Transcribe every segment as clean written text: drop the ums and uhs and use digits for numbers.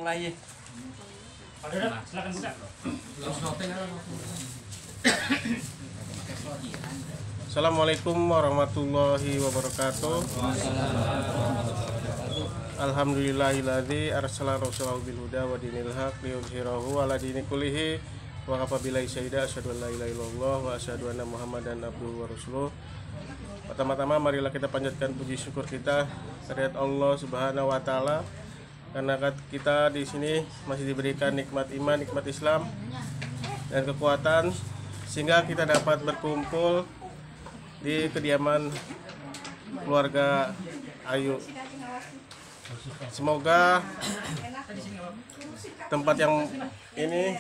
mulai ya. Silakan buka. Assalamualaikum warahmatullahi wabarakatuh. Alhamdulillahilladzi arsala rasulahu bil huda wa dinil haq liyudhhirahu ala dini kullihi wa kafa billahi syahida asyhadu an la ilaha illallah wa asyhadu anna muhammadan abduhu wa rasuluh. Pertama-tama marilah kita panjatkan puji syukur kita kehadirat Allah Subhanahu wa taala karena kita di sini masih diberikan nikmat iman, nikmat Islam dan kekuatan sehingga kita dapat berkumpul di kediaman keluarga Ayu. Semoga tempat yang ini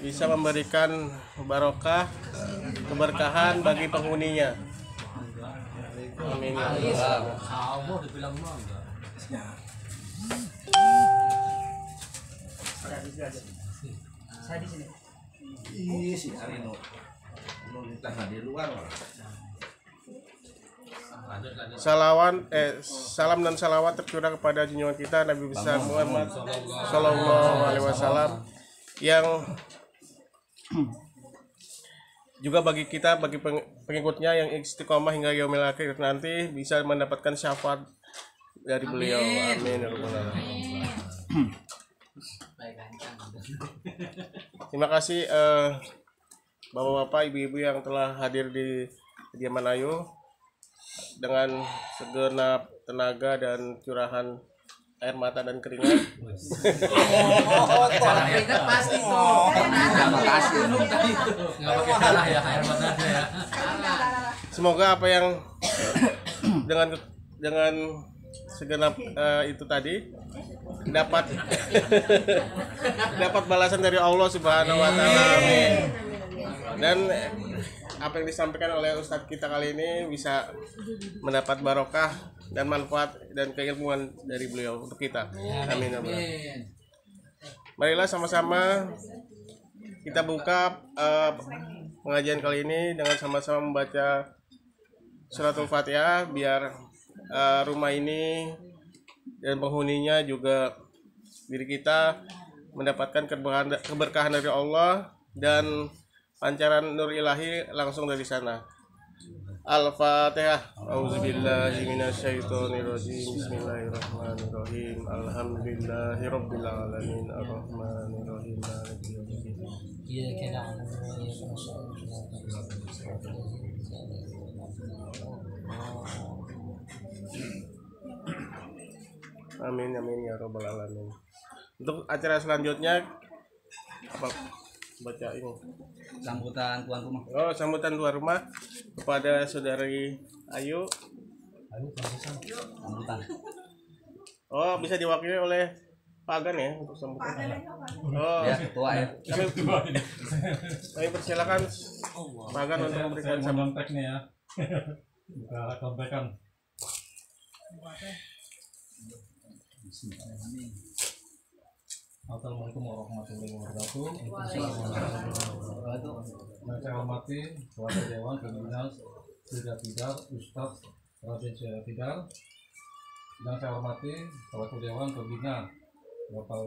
bisa memberikan barokah, keberkahan bagi penghuninya. Amin. Saya di sini. Ih, si Arino. Nggak di luar. Salam dan salawat tercurah kepada junjungan kita Nabi besar Muhammad Sallallahu Alaihi Wasallam yang juga bagi kita, bagi pengikutnya yang istiqomah hingga yaumil akhir nanti bisa mendapatkan syafaat dari beliau. Amin ya rabbal alamin. Terima kasih bapak-bapak, ibu-ibu yang telah hadir di kediaman Ayu dengan segenap tenaga dan curahan air mata dan keringat. Keringat pasti tuh. Pasti tadi itu. Enggak pakai salah ya air mata ya. Semoga apa yang dengan segenap itu tadi dapat dapat balasan dari Allah Subhanahu wa taala. Amin. Dan apa yang disampaikan oleh Ustadz kita kali ini bisa mendapat barokah dan manfaat dan keilmuan dari beliau untuk kita. Amin. Amin. Marilah sama-sama kita buka pengajian kali ini dengan sama-sama membaca suratul Fatihah biar rumah ini dan penghuninya juga diri kita mendapatkan keberkahan dari Allah dan pancaran nur ilahi langsung dari sana. Al-Fatihah. Auzubillahi minasyaitonirrajim. Bismillahirrahmanirrahim. Alhamdulillahirabbil alamin. Arrahmanirrahim. Maliki yaumiddin. Iyyaka na'budu wa iyyaka nasta'in. Amin amin ya rabbal alamin. Untuk acara selanjutnya apa? Baca ini Sambutan tuan rumah. Oh, sambutan tuan rumah kepada saudari Ayu. Sambutan. Oh, bisa diwakili oleh Pak Agan ya untuk sambutan. Oh, Ya, ketua ya. Kami persilakan Pak Agan untuk memberikan sambutan. Kontaknya ya. Buka kontakan. Assalamualaikum warahmatullahi wabarakatuh. Yang saya hormati Ketua Dewan Pembina Surya Tidar, Ustadz Raden Surya Tidar. Yang saya hormati Ketua Dewan Pembina Bapak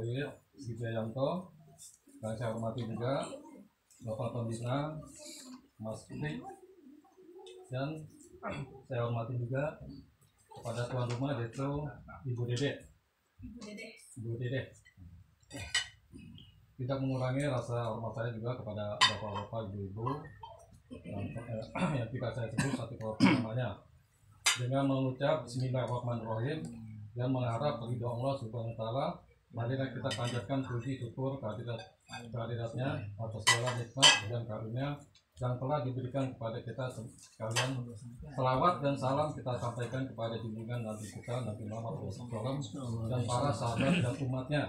Wijayanto. Yang saya hormati juga Bapak Pembina Mas Putih. Dan saya hormati juga kepada tuan rumah yaitu Ibu Dede. Tidak mengurangi rasa hormat saya juga kepada bapak-bapak, ibu-ibu yang tidak saya sebut satu namanya, dengan mengucap Bismillahirrahmanirrahim dan mengharap ridho Allah Subhanahu wa taala. Marilah kita panjatkan puji syukur kehadiratnya atas segala nikmat dan karunia yang telah diberikan kepada kita sekalian. Selawat dan salam kita sampaikan kepada junjungan Nabi kita Nabi Muhammad SAW dan para sahabat dan umatnya.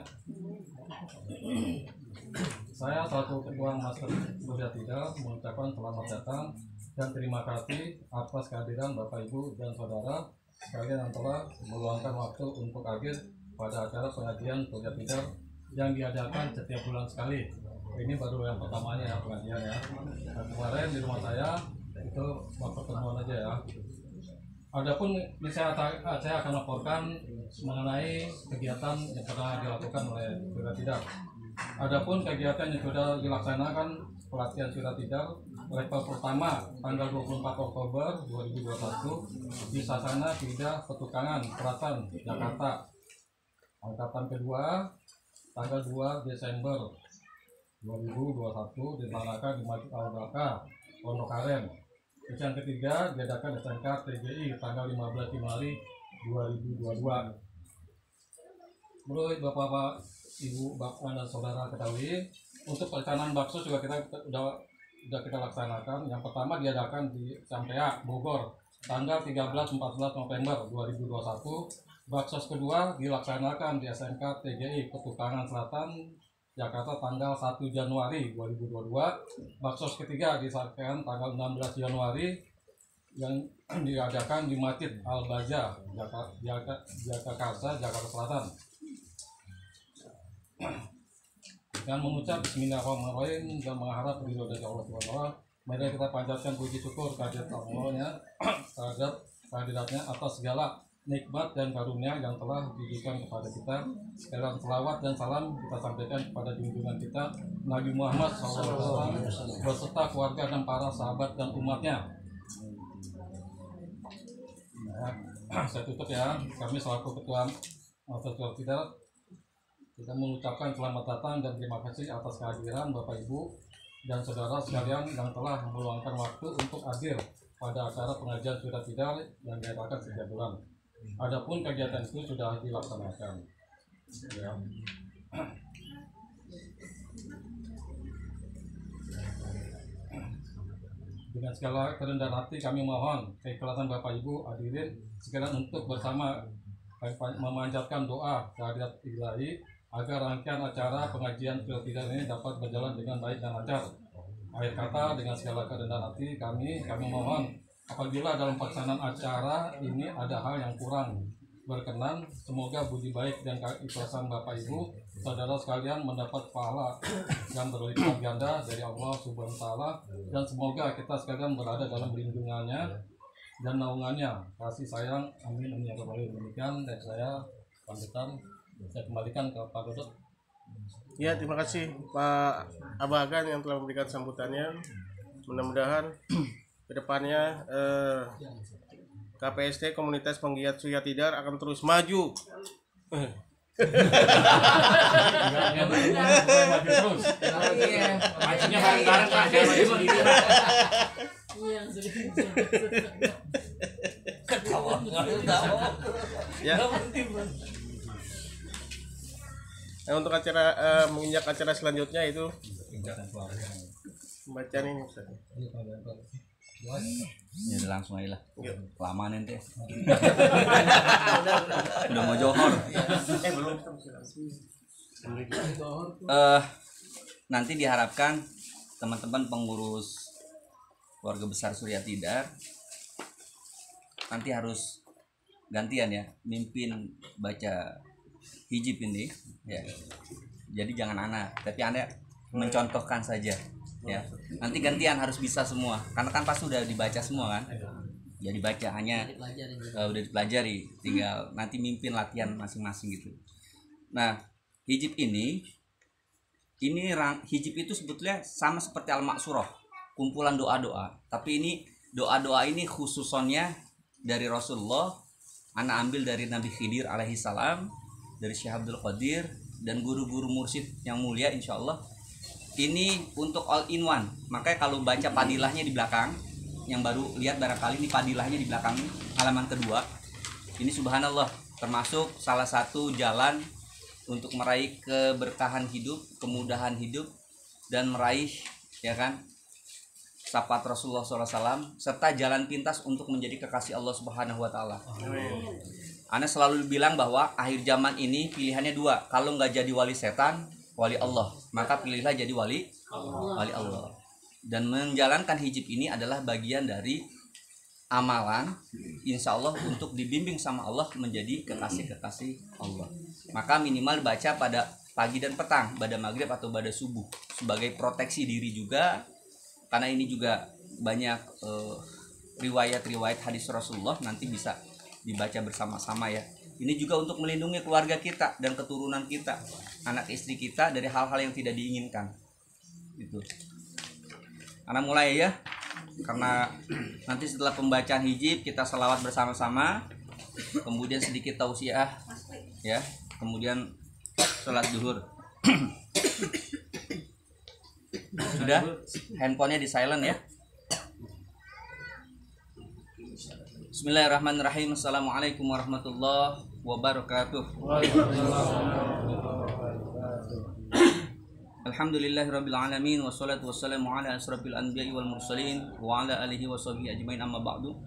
Saya selaku Ketua Master Surya Tidar mengucapkan selamat datang dan terima kasih atas kehadiran Bapak Ibu dan Saudara sekalian yang telah meluangkan waktu untuk hadir pada acara pengajian Surya Tidar yang diadakan setiap bulan sekali. Ini baru yang pertamanya ya pengajian ya. Nah, kemarin di rumah saya itu waktu pertemuan aja ya. Adapun ini saya akan laporkan mengenai kegiatan yang pernah dilakukan oleh Surya Tidar. Adapun kegiatan yang sudah dilaksanakan pelatihan Surya Tidar level pertama tanggal 24 Oktober 2021 di Sasana Tidak Petukangan Keraton Jakarta. Angkatan kedua tanggal 2 Desember 2021 dilaksanakan di Masjid Al-Barkah Pondok Aren. Terus yang ketiga diadakan SMK TGI tanggal 15 Januari 2022. Menurut Bapak, Ibu, Bapak dan Saudara ketahui, untuk pelaksanaan bakso juga kita laksanakan. Yang pertama diadakan di Sampea, Bogor tanggal 13-14 November 2021. Bakso kedua dilaksanakan di SMK TGI Petukangan Selatan Jakarta tanggal 1 Januari 2022. Bakso ketiga disampaikan tanggal 16 Januari yang diadakan di Masjid Al-Baja, Jakarta Selatan. Dan mengucap Bismillahirrahmanirrahim dan mengharap ridho dari Allah SWT. Mari kita panjatkan puji syukur kehadirat Allah terhadap kehadiratnya atas segala nikmat dan karunia yang telah diberikan kepada kita. Sekalian selawat dan salam kita sampaikan kepada junjungan kita Nabi Muhammad SAW beserta keluarga dan para sahabat dan umatnya. Saya tutup ya. Kami selaku ketua Surya Tidar kita mengucapkan selamat datang dan terima kasih atas kehadiran Bapak Ibu dan saudara sekalian yang telah meluangkan waktu untuk hadir pada acara pengajian Surya Tidar yang diadakan setiap bulan. Adapun kegiatan itu sudah dilaksanakan. Ya. Dengan segala kerendahan hati kami mohon keikhlasan Bapak Ibu hadirin sekalian untuk bersama memanjatkan doa kehadirat ilahi agar rangkaian acara pengajian Surya Tidar ini dapat berjalan dengan baik dan lancar. Akhir kata, dengan segala kerendahan hati kami mohon apabila dalam pelaksanaan acara ini ada hal yang kurang berkenan, semoga budi baik dan keikhlasan Bapak Ibu saudara sekalian mendapat pahala yang berlipat ganda dari Allah Subhanahu wa taala, dan semoga kita sekalian berada dalam lindungannya dan naungannya. Kasih sayang, amin amin ya rabbal alamin. Demikian dari saya pamitan, saya kembalikan ke Pak Dodot. Ya, terima kasih Pak Abagan yang telah memberikan sambutannya. Mudah-mudahan kedepannya KPST Komunitas Penggiat Surya Tidar akan terus maju. Majunya bareng-bareng Pak, saya maju sendiri. Ya. Nah, untuk acara menginjak acara selanjutnya itu bacaan ini Ustaz. Ya udah langsung aja lah. Yuk. Lama nanti. Udah mau johor. Belum. Nanti diharapkan teman-teman pengurus keluarga besar Surya Tidar nanti harus gantian ya mimpin baca hijib ini ya. Jadi jangan anak, tapi Anda mencontohkan saja ya. Nanti gantian harus bisa semua karena kan pasti udah dibaca semua kan. Ya dibaca hanya udah dipelajari, tinggal nanti mimpin latihan masing-masing gitu. Nah, hijib ini hijib itu sebetulnya sama seperti al-maksurah, kumpulan doa-doa. Tapi ini doa-doa ini khususnya dari Rasulullah, ana ambil dari Nabi Khidir alaihi salam, dari Syekh Abdul Qadir dan guru-guru mursyid yang mulia insyaallah. Ini untuk all in one. Makanya kalau baca padilahnya di belakang, yang baru lihat barangkali ini padilahnya di belakang halaman kedua. Ini subhanallah termasuk salah satu jalan untuk meraih keberkahan hidup, kemudahan hidup, dan meraih ya kan syafaat Rasulullah SAW serta jalan pintas untuk menjadi kekasih Allah Subhanahu Wa Taala. Ana selalu bilang bahwa akhir zaman ini pilihannya dua. Kalau nggak jadi wali setan, wali Allah, maka pilihlah jadi wali Allah. Dan menjalankan hijib ini adalah bagian dari amalan insya Allah untuk dibimbing sama Allah menjadi kekasih-kekasih Allah. Maka minimal baca pada pagi dan petang, pada maghrib atau pada subuh, sebagai proteksi diri juga, karena ini juga banyak riwayat-riwayat hadis Rasulullah nanti bisa dibaca bersama-sama ya. Ini juga untuk melindungi keluarga kita dan keturunan kita, anak istri kita dari hal-hal yang tidak diinginkan. Gitu. Anak mulai ya, karena nanti setelah pembacaan hijib kita selawat bersama-sama, kemudian sedikit tausiah ya, kemudian sholat zuhur. Sudah, handphonenya di silent ya. Bismillahirrahmanirrahim. Assalamualaikum warahmatullahi wabarakatuh. Alhamdulillahirabbil alamin wassalatu wassalamu ala asrofil anbiya'i wal mursalin wa ala alihi washabihi ajmain amma ba'du.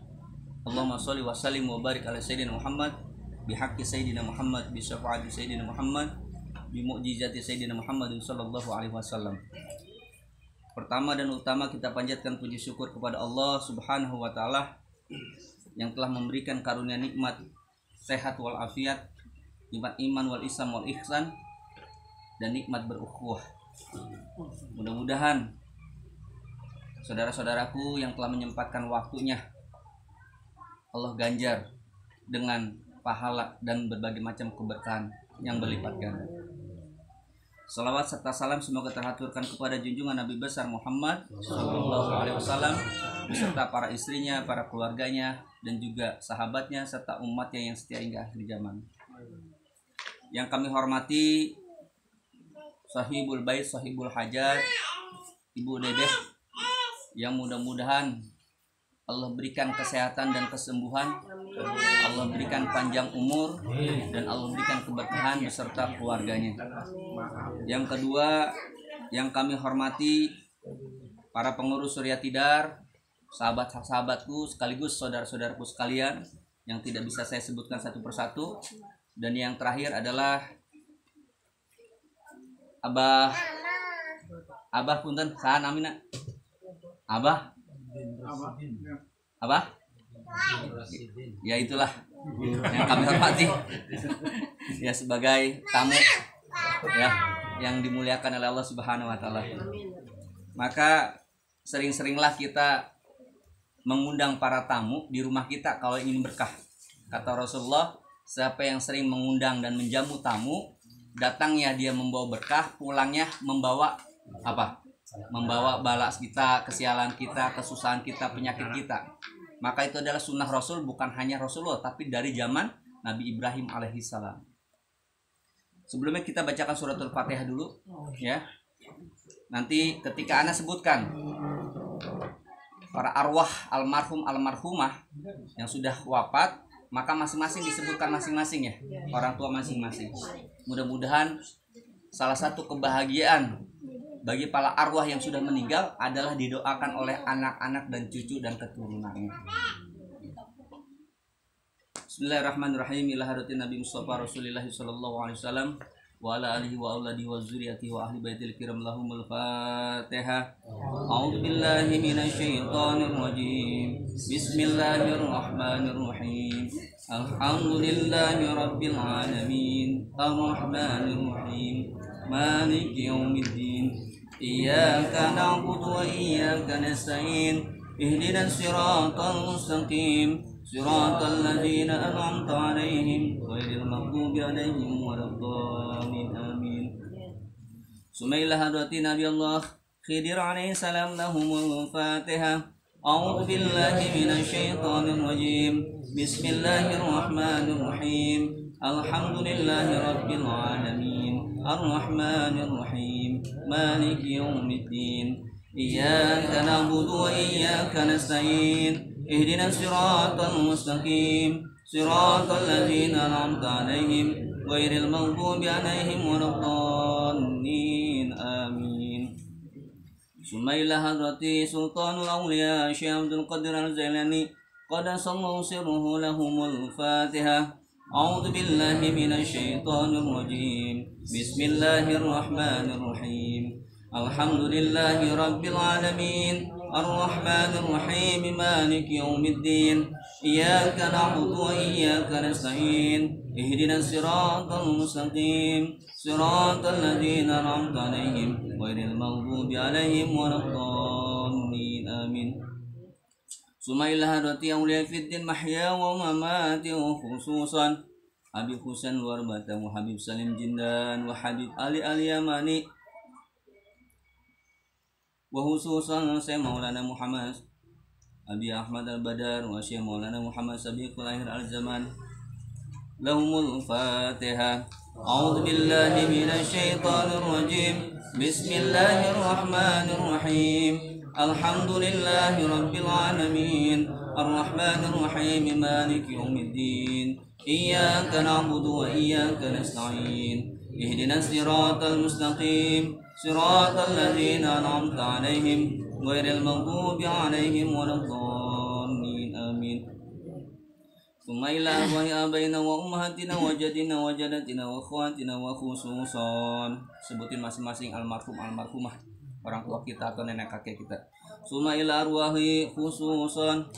Allahumma shalli wa sallim wa barik ala sayyidina Muhammad bihaqqi sayyidina Muhammad bi syafaati sayyidina Muhammad bi mu'jizati sayyidina Muhammad sallallahu alaihi wasallam. Pertama dan utama kita panjatkan puji syukur kepada Allah Subhanahu wa taala yang telah memberikan karunia nikmat sehat wal afiat, nikmat iman wal islam wal ihsan, dan nikmat berukhuwah. Mudah-mudahan saudara-saudaraku yang telah menyempatkan waktunya Allah ganjar dengan pahala dan berbagai macam keberkahan yang berlipat ganda. Salawat serta salam semoga terhaturkan kepada junjungan Nabi besar Muhammad Sallallahu Alaihi Wasallam beserta para istrinya, para keluarganya, dan juga sahabatnya serta umatnya yang setia hingga akhir zaman. Yang kami hormati Sahibul Bait, Sahibul Hajat, Ibu Dedeh, yang mudah-mudahan Allah berikan kesehatan dan kesembuhan, Allah berikan panjang umur, dan Allah berikan keberkahan beserta keluarganya. Yang kedua, yang kami hormati para pengurus Surya Tidar, sahabat-sahabatku sekaligus saudara-saudaraku sekalian yang tidak bisa saya sebutkan satu persatu. Dan yang terakhir adalah Abah punten sahan amina. Abah ya itulah yang kami hormati ya sebagai tamu ya yang dimuliakan oleh Allah Subhanahu wa taala. Maka sering-seringlah kita mengundang para tamu di rumah kita kalau ingin berkah. Kata Rasulullah, siapa yang sering mengundang dan menjamu tamu, datangnya dia membawa berkah, pulangnya membawa apa? Membawa bala kita, kesialan kita, kesusahan kita, penyakit kita. Maka itu adalah sunnah Rasul, bukan hanya Rasulullah, tapi dari zaman Nabi Ibrahim alaihissalam. Sebelumnya kita bacakan suratul Fatihah dulu, ya. Nanti ketika ana sebutkan para arwah almarhum almarhumah yang sudah wafat, maka masing-masing disebutkan masing-masing ya, orang tua masing-masing. Mudah-mudahan salah satu kebahagiaan bagi para arwah yang sudah meninggal adalah didoakan oleh anak-anak dan cucu dan keturunannya. Bismillahirrahmanirrahim. Ila hadratin Nabi Mustafa Rasulillah sallallahu alaihi wasallam wa ala alihi wa auladihi wa zurriyyatihi wa ahli baitil kiram lahumul Fatihah. A'udzu billahi minasy syaithanir rajim. Bismillahirrahmanirrahim. Alhamdulillahi rabbil alamin. Arrahmanir rahim. Maliki yaumiddin. Iyyaka na'budu wa iyyaka nasta'in. Ihdinas siratal mustaqim. Siratal ladzina an'amta 'alaihim ghairil maghdubi 'alaihim waladdallin. Amin. Sumailah hadratin Nabi Allah Khidir alaihi salam lahumul Fatihah. A'udzu billahi minasy syaithanir rajim. Bismillahirrahmanirrahim. Alhamdulillahi rabbil alamin. Arrahmanir rahim. Maliki yaumiddin. Iyyaka na'budu wa iyyaka nasta'in. Ihdinas siratal mustaqim. Siratal ladzina an'amta 'alaihim ghairil maghdubi 'alaihim waladdallin. Amin. Sumailah hadrati Sultanul Auliya Syekh Abdul Qadir Al-Jailani qadasallahu sirruhu lahumul Fatihah. A'udzu billahi minasy syaithanir rajim. Bismillahirrahmanirrahim. Alhamdulillahi rabbil alamin. Arrahmanir rahim. Maliki yaumiddin. Iyyaka na'budu wa iyyaka nasta'in. Ihdinas siratal mustaqim. Siratal ladzina an'amta 'alaihim ghairil maghdubi 'alaihim waladdallin. Amin. Summa ila hadrati awliya fiddin mahya wa mamati khususan Habib Husain luar Batang wa Habib Salim Jindan wa Habib Ali Yamani wa khususan Syekh Maulana Muhammad Abi Ahmad Al-Badar wa Syekh Maulana Muhammad Sabiqul Akhir Al-Zaman lahumul Fatihah. A'udzu billahi minasy syaithanir rajim. Bismillahirrahmanirrahim. Alhamdulillahi rabbil alamin. Arrahmanir rahim. Maliki yaumiddin. Iyyaka na'budu wa iyyaka nasta'in. Ihdinas siratal mustaqim. Siratal ladzina an'amta 'alaihim ghairil maghdubi 'alaihim waladdallin. Amin. Tsumma ila arwahi abaina wa ummahatina wa jadina wa jadatina wa akhwatina wa khususan. Sebutin masing-masing almarhum almarhumah orang tua kita atau nenek kakek kita. Tsumma ila arwahi khususan.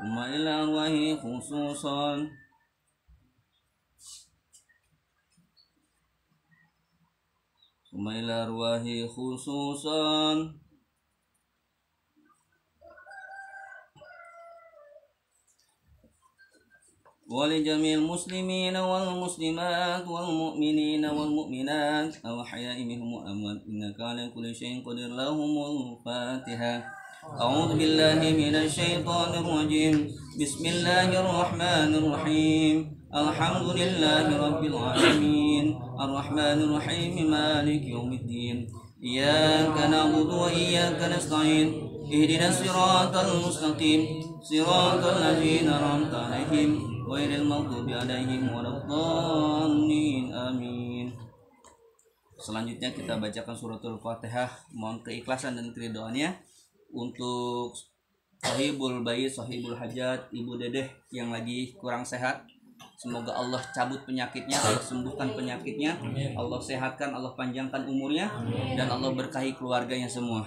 Tsumma ila arwahi khususan. Tsumma ila arwahi khususan. ولجميع المسلمين والمسلمات والمؤمنين والمؤمنات الأحياء منهم والأموات إنك على كل شيء قدير. لهم الفاتحة. أعوذ بالله من الشيطان الرجيم. بسم الله الرحمن الرحيم. الحمد لله رب العالمين. الرحمن الرحيم. مالك يوم الدين. إياك نعبد وإياك نستعين. اهدنا الصراط المستقيم. صراط الذين أنعمت عليهم ghairil maghdubi 'alaihim waladdallin. Amin. Selanjutnya kita bacakan suratul Fatihah. Mohon keikhlasan dan keridhaannya untuk sahibul bait, sahibul hajat, Ibu Dedeh yang lagi kurang sehat. Semoga Allah cabut penyakitnya, Allah sembuhkan penyakitnya, Allah sehatkan, Allah panjangkan umurnya, dan Allah berkahi keluarganya semua.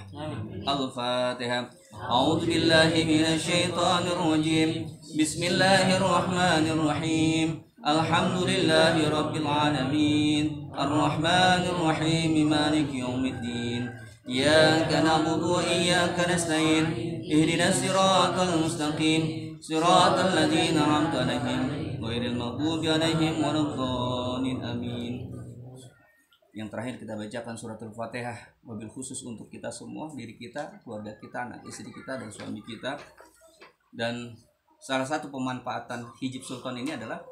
Al-Fatihah. A'udzu billahi minasy syaithanir rajim. Bismillahirrahmanirrahim. Alhamdulillahi rabbil alamin. Arrahmanir rahim. Maliki yaumiddin. Iyyaka na'budu wa iyyaka nasta'in. Ihdinas siratal mustaqim. Siratal ladzina an'amta 'alaihim ghairil maghdubi 'alaihim waladdallin. Amin. Yang terakhir kita bacakan suratul Fatihah wabil khusus untuk kita semua, diri kita, keluarga kita, anak istri kita, dan suami kita. Dan salah satu pemanfaatan hijab sultan ini adalah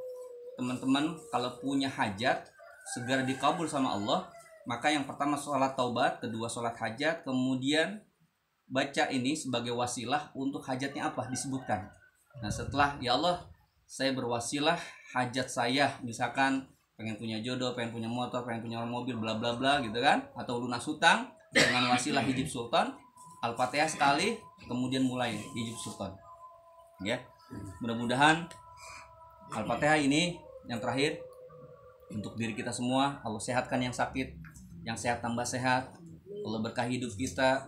teman-teman kalau punya hajat segera dikabul sama Allah, maka yang pertama sholat taubat, kedua sholat hajat, kemudian baca ini sebagai wasilah untuk hajatnya apa disebutkan. Nah setelah ya Allah saya berwasilah hajat saya, misalkan pengen punya jodoh, pengen punya motor, pengen punya mobil, bla bla bla gitu kan, atau lunas hutang dengan wasilah hijab sultan, Al-Fatihah sekali, kemudian mulai hijab sultan. Ya, mudah-mudahan Al-Fatihah ini yang terakhir untuk diri kita semua. Allah sehatkan yang sakit, yang sehat tambah sehat, Allah berkahi hidup kita,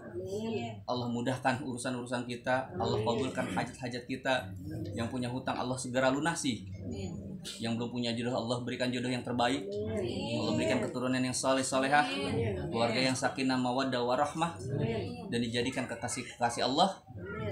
Allah mudahkan urusan-urusan kita, Allah kabulkan hajat-hajat kita. Yang punya hutang Allah segera lunasi, yang belum punya jodoh Allah berikan jodoh yang terbaik, Allah berikan keturunan yang saleh-salehah, keluarga yang sakinah mawaddah warahmah, dan dijadikan kekasih-kekasih Allah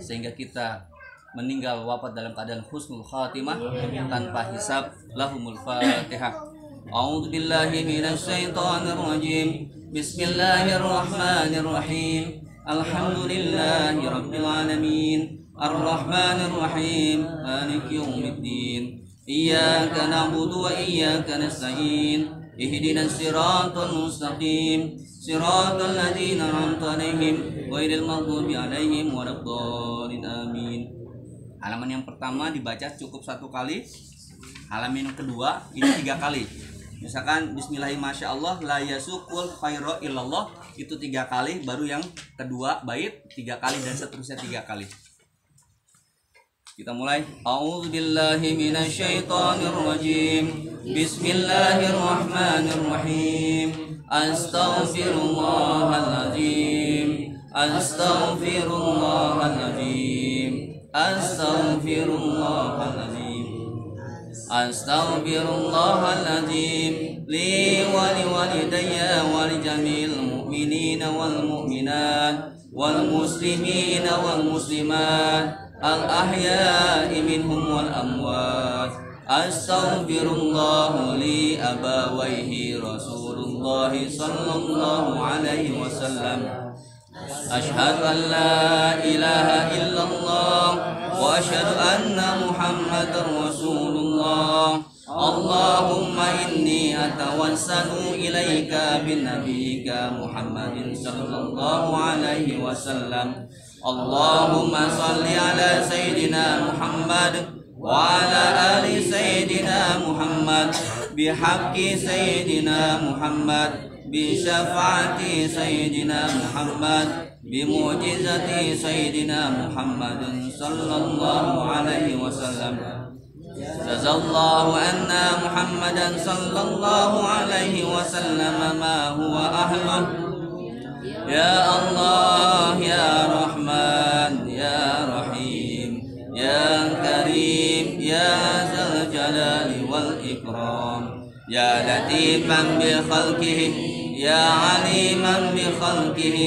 sehingga kita meninggal wafat dalam keadaan husnul khatimah tanpa hisab. Lahumul Fatihah. A'udzu billahi minasy syaithanir rajim. Bismillahirrahmanirrahim. Alhamdulillahi rabbil alamin. Arrahmanir rahim. Maliki yaumiddin. Iyyaka na'budu wa iyyaka nasta'in. Ihdinas siratal mustaqim. Siratal ladzina an'amta 'alaihim ghairil maghdubi 'alaihim waladdallin. Amin. Halaman yang pertama dibaca cukup 1 kali. Halaman yang kedua ini 3 kali. Misalkan bismillahirrahmanirrahim la yasuqul khairu illallah, itu 3 kali, baru yang kedua bait 3 kali, dan seterusnya 3 kali. Kita mulai. A'udzu billahi minasy syaithanir rajim. Bismillahirrahmanirrahim. Astaghfirullahaladzim. Astaghfirullahaladzim. Astaghfirullahaladzim. أستغفر الله العظيم لي ولوالدي ولجميع المؤمنين والمؤمنات والمسلمين والمسلمات الأحياء منهم والأموات أستغفر الله لأبويه رسول الله صلى الله عليه وسلم أشهد أن لا إله إلا الله وأشهد أن محمدا رسول الله اللهم إني أتوسل إليك بنبيك محمد صلى الله عليه وسلم اللهم صل على سيدنا محمد وعلى آل سيدنا محمد بحق سيدنا محمد بشفاعة سيدنا محمد بمعجزة سيدنا محمد صلى الله عليه وسلم جزا الله أن محمدا صلى الله عليه وسلم ما هو أهله يا الله يا رحمن يا رحيم يا كريم يا ذا الجلال والإكرام يا لطيفا بخلقه يا عليما بخلقه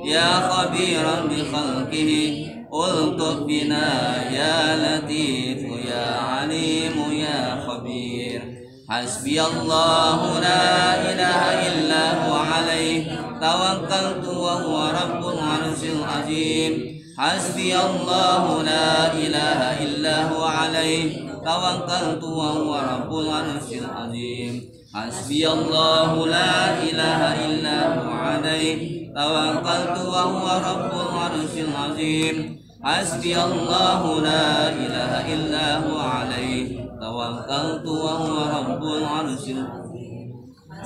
يا خبيرا بخلقه الطف بنا يا لطيف يا عليم يا خبير حسبي الله لا إله إلا هو عليه توكلت وهو رب العرش العظيم حسبي الله لا إله إلا هو عليه توكلت وهو رب العرش العظيم حسبي الله لا إله إلا هو عليه توكلت وهو رب العرش العظيم حسبي الله لا إله إلا هو عليه توكلت وهو رب العرش العظيم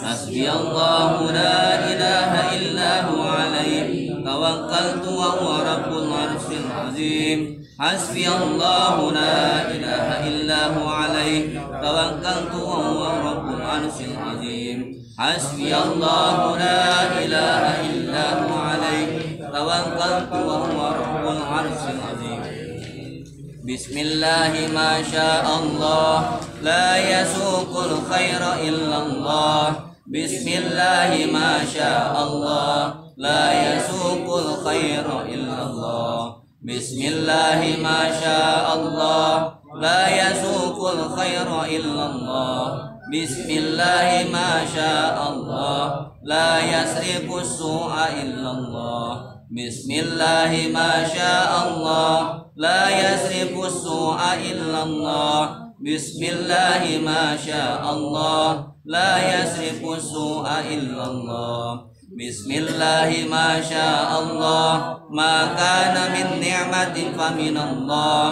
حسبي الله لا إله إلا هو عليه توكلت وهو رب العرش العظيم حسبي الله لا إله إلا هو عليه توكلت وهو رب العرش العظيم حسبي الله لا إله إلا هو عليه توكلت وهو رب العرش العظيم بسم الله ما شاء الله لا يسوق الخير إلا الله بسم الله ما شاء الله لا يسوق الخير إلا الله بسم الله ما شاء الله لا يسوق الخير إلا الله بسم الله ما شاء الله لا يسرق السوء إلا الله بسم الله ما شاء الله لا يسرق السوء إلا الله بسم الله ما شاء الله لا يسرق السوء إلا الله بسم الله ما شاء الله ما كان من نعمة فمن الله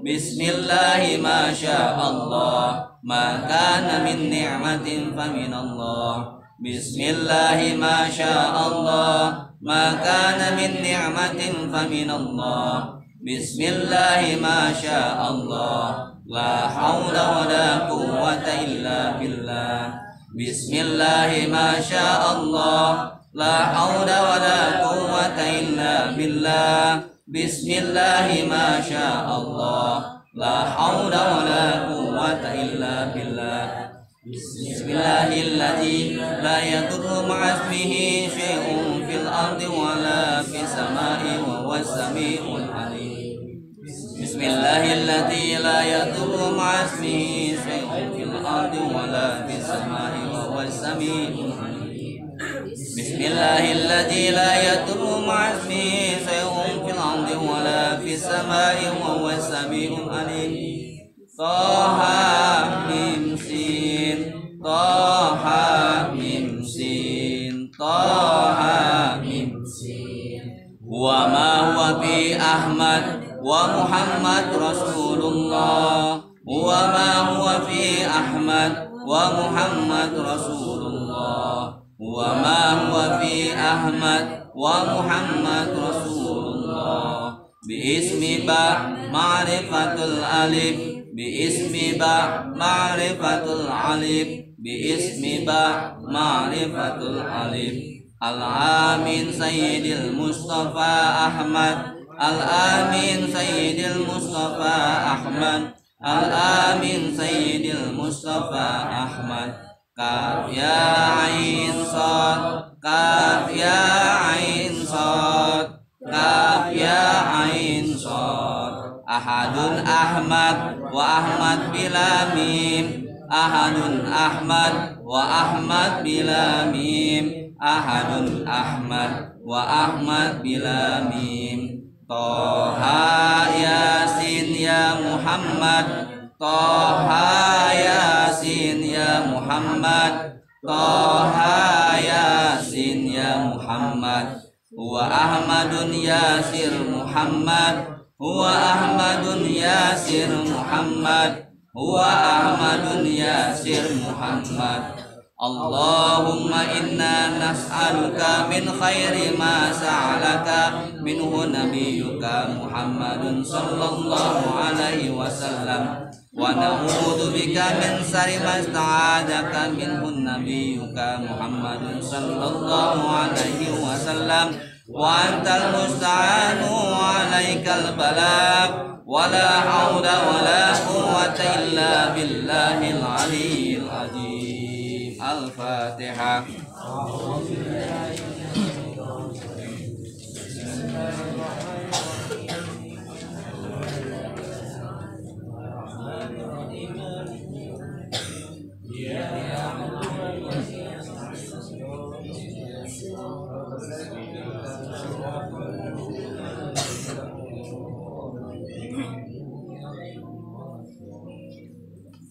بسم الله ما شاء الله ما كان من نعمة فمن الله بسم الله ما شاء الله ما كان من نعمة فمن الله بسم الله ما شاء الله لا حول ولا قوة إلا بالله بسم الله ما شاء الله لا حول ولا قوة إلا بالله بسم الله ما شاء الله لا حول ولا قوة إلا بالله بسم الله الذي لا يضر مع اسمه شيء في الأرض ولا في السماء وهو السميع العليم بسم الله الذي لا يضر مع اسمه شيء في الأرض ولا في السماء وهو السميع العليم بسم الله الذي لا يضر مع اسمه شيء في الأرض ولا في السماء وهو السميع العليم طه ميم سين طه ميم سين طه ميم سين وما هو في أحمد ومحمد رسول الله وما هو في أحمد ومحمد رسول الله وما هو في أحمد ومحمد رسول الله باسم باء معرفة الألف باسم باء معرفة الألف باسم باء معرفة الألف الآمين سيد المصطفى أحمد الآمين سيد المصطفى أحمد al-amin sayyidil mustafa Ahmad. Kaf ya ain sad, kaf ya ain sad, kaf ya ain sad. Ahadun Ahmad wa Ahmad bila mim, ahadun Ahmad wa Ahmad bila mim, ahadun Ahmad wa Ahmad bila mim. Toha Yasin ya Muhammad, Toha Yasin ya Muhammad, Toha Yasin ya Muhammad. Huwa Ahmadun Yasir Muhammad, Huwa Ahmadun Yasir Muhammad, Huwa Ahmadun Yasir Muhammad. Allahumma inna nas'aluka min khairi ma sa'alaka minhu nabiyyuka Muhammadun sallallahu alaihi wasallam, wa na'udzu bika min syarri ma sta'adaka minhu nabiyyuka Muhammadun sallallahu alaihi wasallam, wa antal musta'anu alaikal balagh, wa la haula wa la quwwata illa billahil aliyyil azim. Al-Fatihah.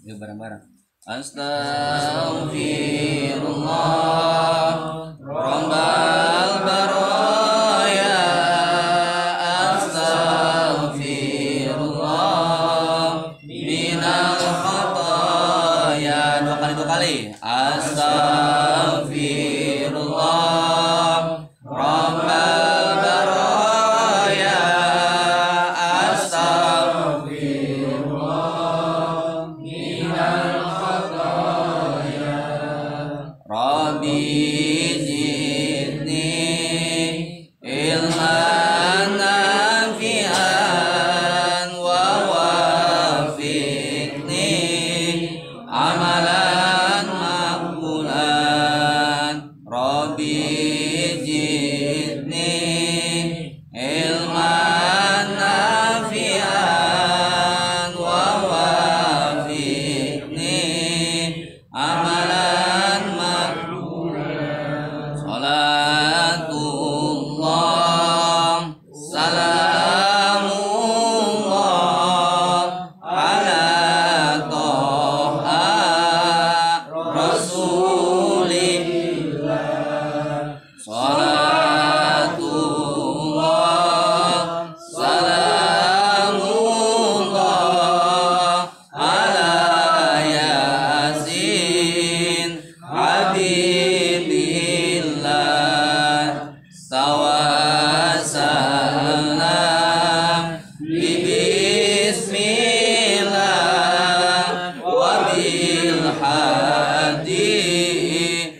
Yuk bareng-bareng. Astaghfirullah Rabbal baraya, astaghfirullah minal khataya. Dua kali. Astaghfirullah Rabbal baraya, astaghfirullah minal Rabbi zidni ilman nafi'an wa wafiqni amalan maqbulan. Rabbi zidni ilman nafi'an wa wafiqni amalan. Salatullah salamullah ala toha rasulillah. Salatullah salamullah ala Yasin habibillah. Tawassalam bismillah wa bil hadi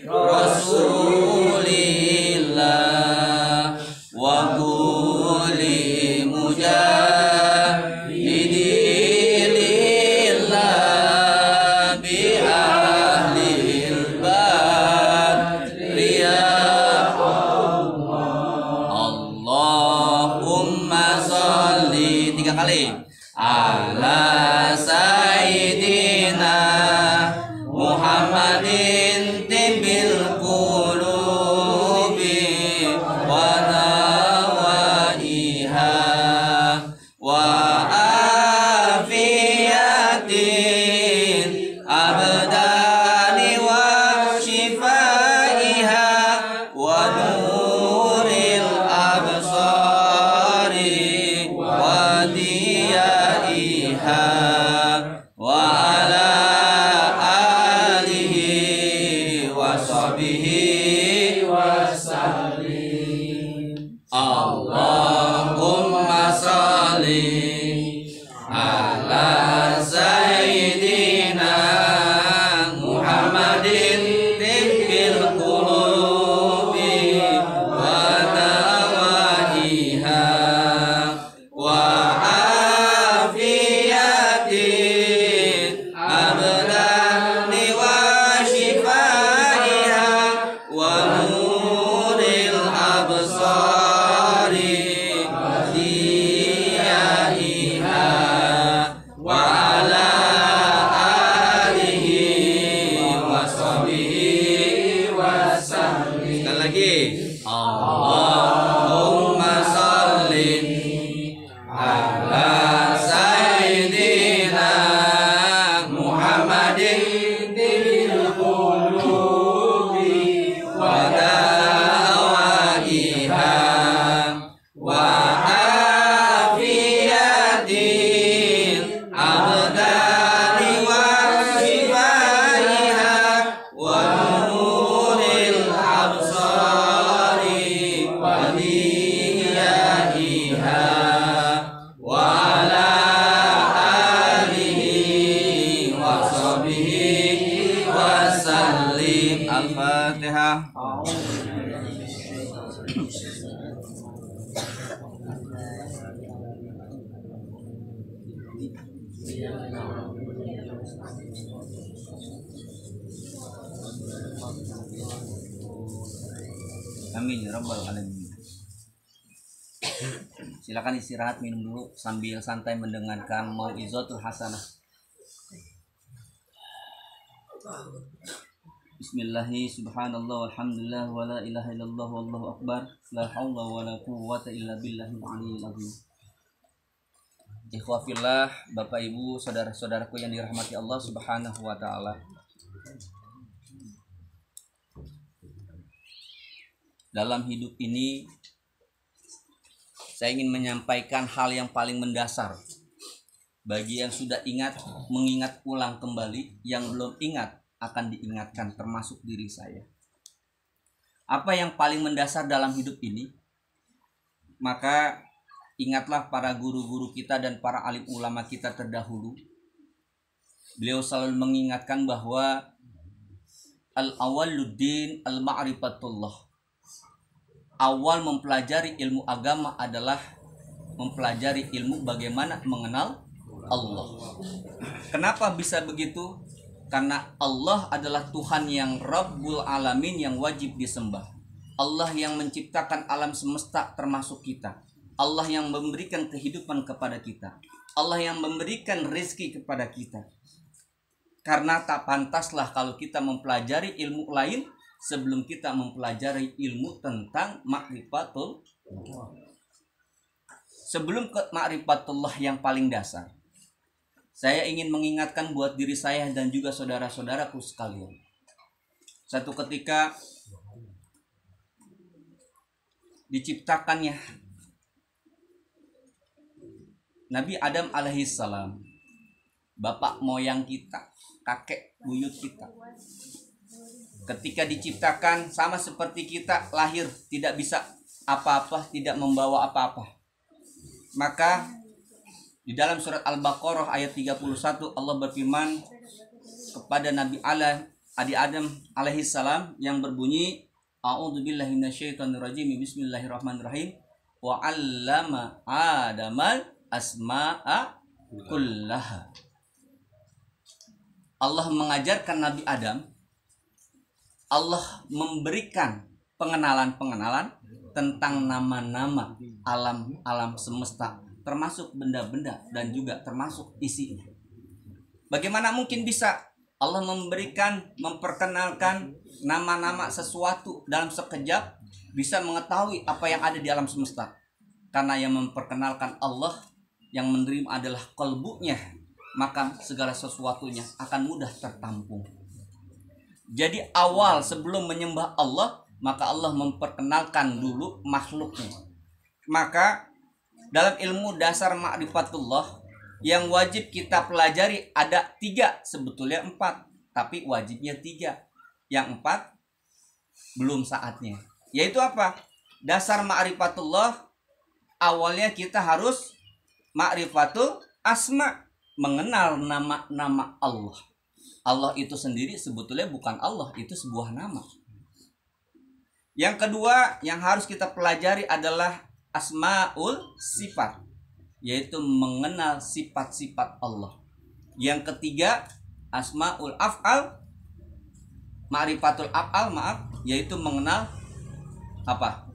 rasulillah wa kulli mujahidillah bi ahlil badriyah. Allahumma sholli 3 kali ala sayyidina Muhammadin tibbil qulubi wa nawaiha wa afiyatin abdani wa shifaiha wa nuril absari wa diyaiha wa ala alihi bihi wa sallim. Al-Fatihah. Amin ya rabbal alamin. Silakan istirahat, minum dulu sambil santai mendengarkan mau'izatul hasanah. Bismillahi subhanallah walhamdulillah wa la ilaha illallah wallahu akbar. La haula wa la quwwata illa billahil aliyyil azim. Ikhwafillah, Bapak Ibu, saudara-saudaraku yang dirahmati Allah Subhanahu wa taala. Dalam hidup ini saya ingin menyampaikan hal yang paling mendasar. Bagi yang sudah ingat, mengingat ulang kembali. Yang belum ingat, akan diingatkan, termasuk diri saya. Apa yang paling mendasar dalam hidup ini? Maka ingatlah para guru-guru kita dan para alim ulama kita terdahulu. Beliau selalu mengingatkan bahwa al-awwaluddin al-ma'rifatullah. Awal mempelajari ilmu agama adalah mempelajari ilmu bagaimana mengenal Allah. Kenapa bisa begitu? Karena Allah adalah Tuhan yang Rabbul Alamin, yang wajib disembah. Allah yang menciptakan alam semesta termasuk kita. Allah yang memberikan kehidupan kepada kita. Allah yang memberikan rezeki kepada kita. Karena tak pantaslah kalau kita mempelajari ilmu lain sebelum kita mempelajari ilmu tentang ma'rifatul. Sebelum ke ma'rifatullah yang paling dasar, saya ingin mengingatkan buat diri saya dan juga saudara-saudaraku sekalian. Satu ketika diciptakannya Nabi Adam alaihissalam, bapak moyang kita, kakek buyut kita. Ketika diciptakan sama seperti kita, lahir tidak bisa apa-apa, tidak membawa apa-apa. Maka di dalam surat Al-Baqarah ayat 31 Allah berfirman kepada Nabi Adam alaihissalam yang berbunyi, A'udzubillahi minasyaitonirrajim, bismillahirrahmanirrahim, wa 'allama Adamal asma'a kullaha. Allah mengajarkan Nabi Adam, Allah memberikan pengenalan-pengenalan tentang nama-nama alam semesta, termasuk benda-benda dan juga termasuk isinya. Bagaimana mungkin bisa Allah memperkenalkan nama-nama sesuatu dalam sekejap, bisa mengetahui apa yang ada di alam semesta? Karena yang memperkenalkan Allah, yang menerima adalah qalbunya, maka segala sesuatunya akan mudah tertampung. Jadi awal sebelum menyembah Allah, maka Allah memperkenalkan dulu makhluknya. Maka dalam ilmu dasar ma'rifatullah yang wajib kita pelajari ada 3, sebetulnya 4, tapi wajibnya 3. Yang 4 belum saatnya. Yaitu apa? Dasar ma'rifatullah, awalnya kita harus ma'rifatul asma, mengenal nama-nama Allah. Allah itu sendiri sebetulnya bukan Allah, itu sebuah nama. Yang kedua yang harus kita pelajari adalah asmaul sifat, yaitu mengenal sifat-sifat Allah. Yang ketiga asmaul af'al, ma'rifatul af'al, yaitu mengenal apa?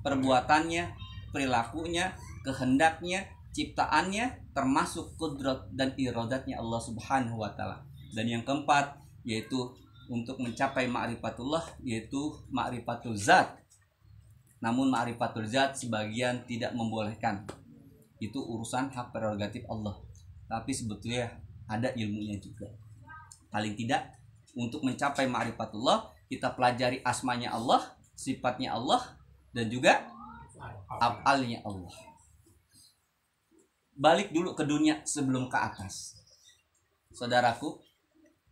Perbuatannya, perilakunya, kehendaknya, ciptaannya, termasuk kudrat dan iradatnya Allah Subhanahu wa taala. Dan yang keempat yaitu untuk mencapai ma'rifatullah, yaitu ma'rifatul zat. Namun ma'rifatul zat sebagian tidak membolehkan. Itu urusan hak prerogatif Allah. Tapi sebetulnya ada ilmunya juga. Paling tidak untuk mencapai ma'rifatullah, kita pelajari asmanya Allah, sifatnya Allah, dan juga af'alnya Allah. Balik dulu ke dunia sebelum ke atas. Saudaraku,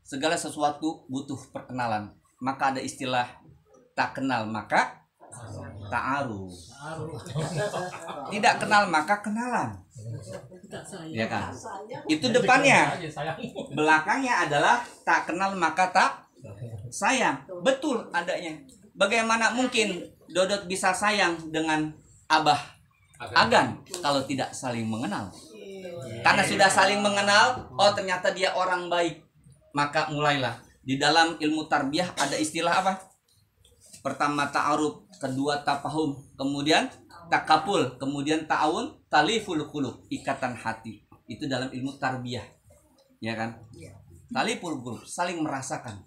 segala sesuatu butuh perkenalan. Maka ada istilah tak kenal maka ta'aruf. Tidak kenal maka kenalan. Ya kan? Itu depannya. belakangnya adalah tak kenal maka tak sayang. Betul adanya. Bagaimana mungkin Dodot bisa sayang dengan Abah Agan kalau tidak saling mengenal? Karena sudah saling mengenal, oh ternyata dia orang baik. Maka mulailah. Di dalam ilmu tarbiyah ada istilah apa? Pertama ta'aruf, kedua tafahum, kemudian takapul, kemudian ta'awun, taliful qulub, ikatan hati. Itu dalam ilmu tarbiyah. Ya kan? Taliful qulub, saling merasakan.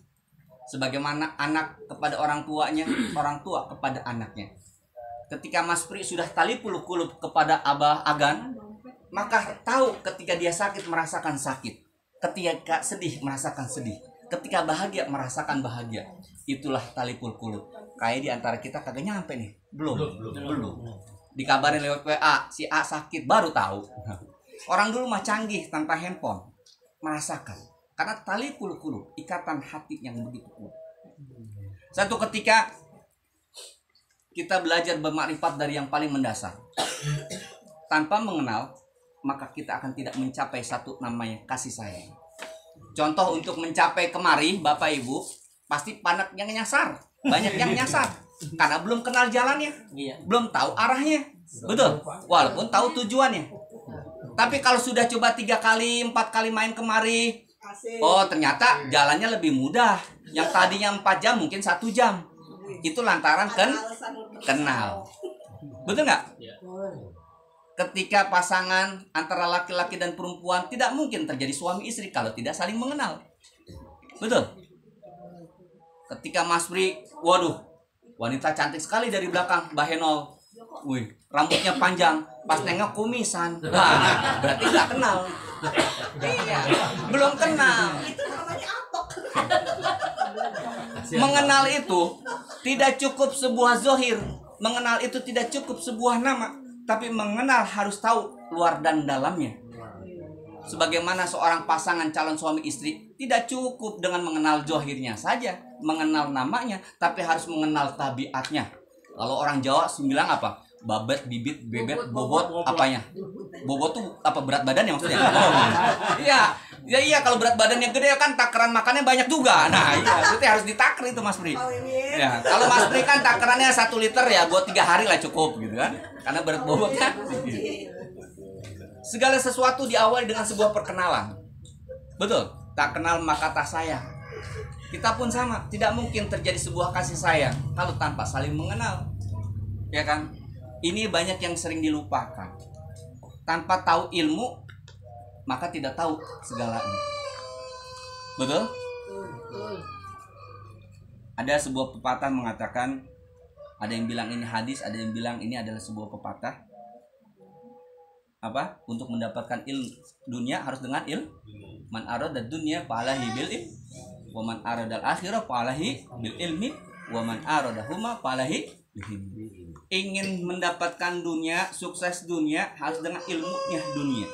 Sebagaimana anak kepada orang tuanya, orang tua kepada anaknya. Ketika Mas Pri sudah taliful qulub kepada Abah Agan, maka tahu ketika dia sakit merasakan sakit. Ketika sedih merasakan sedih. Ketika bahagia merasakan bahagia. Itulah taliful qulub. Kayak di antara kita kagak nyampe nih. Belum. Dikabarin lewat WA, si A sakit baru tahu. Orang dulu mah canggih tanpa handphone. Merasakan. Karena taliful qulub, ikatan hati yang begitu kuat. Satu ketika kita belajar bermakrifat dari yang paling mendasar. Tanpa mengenal, maka kita akan tidak mencapai satu namanya kasih sayang. Contoh untuk mencapai kemari, Bapak Ibu, pasti banyak yang nyasar. Banyak yang nyasar. Karena belum kenal jalannya. Belum tahu arahnya. Betul? Walaupun tahu tujuannya. Tapi kalau sudah coba 3 kali, 4 kali main kemari, oh ternyata jalannya lebih mudah. Yang tadinya 4 jam mungkin 1 jam. Itu lantaran kenal. Betul nggak? Ketika pasangan antara laki-laki dan perempuan tidak mungkin terjadi suami istri kalau tidak saling mengenal. Betul? Ketika Mas Pri, waduh, wanita cantik sekali dari belakang, Mbak Henol. Wih, rambutnya panjang, pas nengok kumisan. Wah, berarti nggak kenal. Iya, belum kenal. Itu namanya atok. Mengenal itu tidak cukup sebuah zohir. Mengenal itu tidak cukup sebuah nama. Tapi mengenal harus tahu luar dan dalamnya. Sebagaimana seorang pasangan calon suami istri tidak cukup dengan mengenal zohirnya saja, mengenal namanya, tapi harus mengenal tabiatnya. Kalau orang Jawa bilang apa? Babet, bibit, bebet, bobot, apanya? Bobot tuh apa, berat badannya maksudnya? Oh, iya kalau berat badannya gede kan takaran makannya banyak juga. Nah iya, itu harus ditakar itu Mas Pri. Ya, kalau Mas Pri kan takarannya 1 liter ya buat 3 hari lah cukup gitu kan. Karena berat bobotnya. Segala sesuatu diawali dengan sebuah perkenalan. Betul? Tak kenal maka tak sayang. Kita pun sama, tidak mungkin terjadi sebuah kasih sayang kalau tanpa saling mengenal. Ya kan? Ini banyak yang sering dilupakan. Tanpa tahu ilmu, maka tidak tahu segalanya. Betul? Ada sebuah pepatah mengatakan, ada yang bilang ini hadis, ada yang bilang ini adalah sebuah pepatah. Apa? Untuk mendapatkan ilmu dunia harus dengan ilmu. Man arada dunya fa'alahi bil ilm, wa man arada al-akhirah fa'alahi bil ilmi, wa man arada huma fa'alahi bil ilmi. Ingin mendapatkan dunia, sukses dunia harus dengan ilmunya dunia.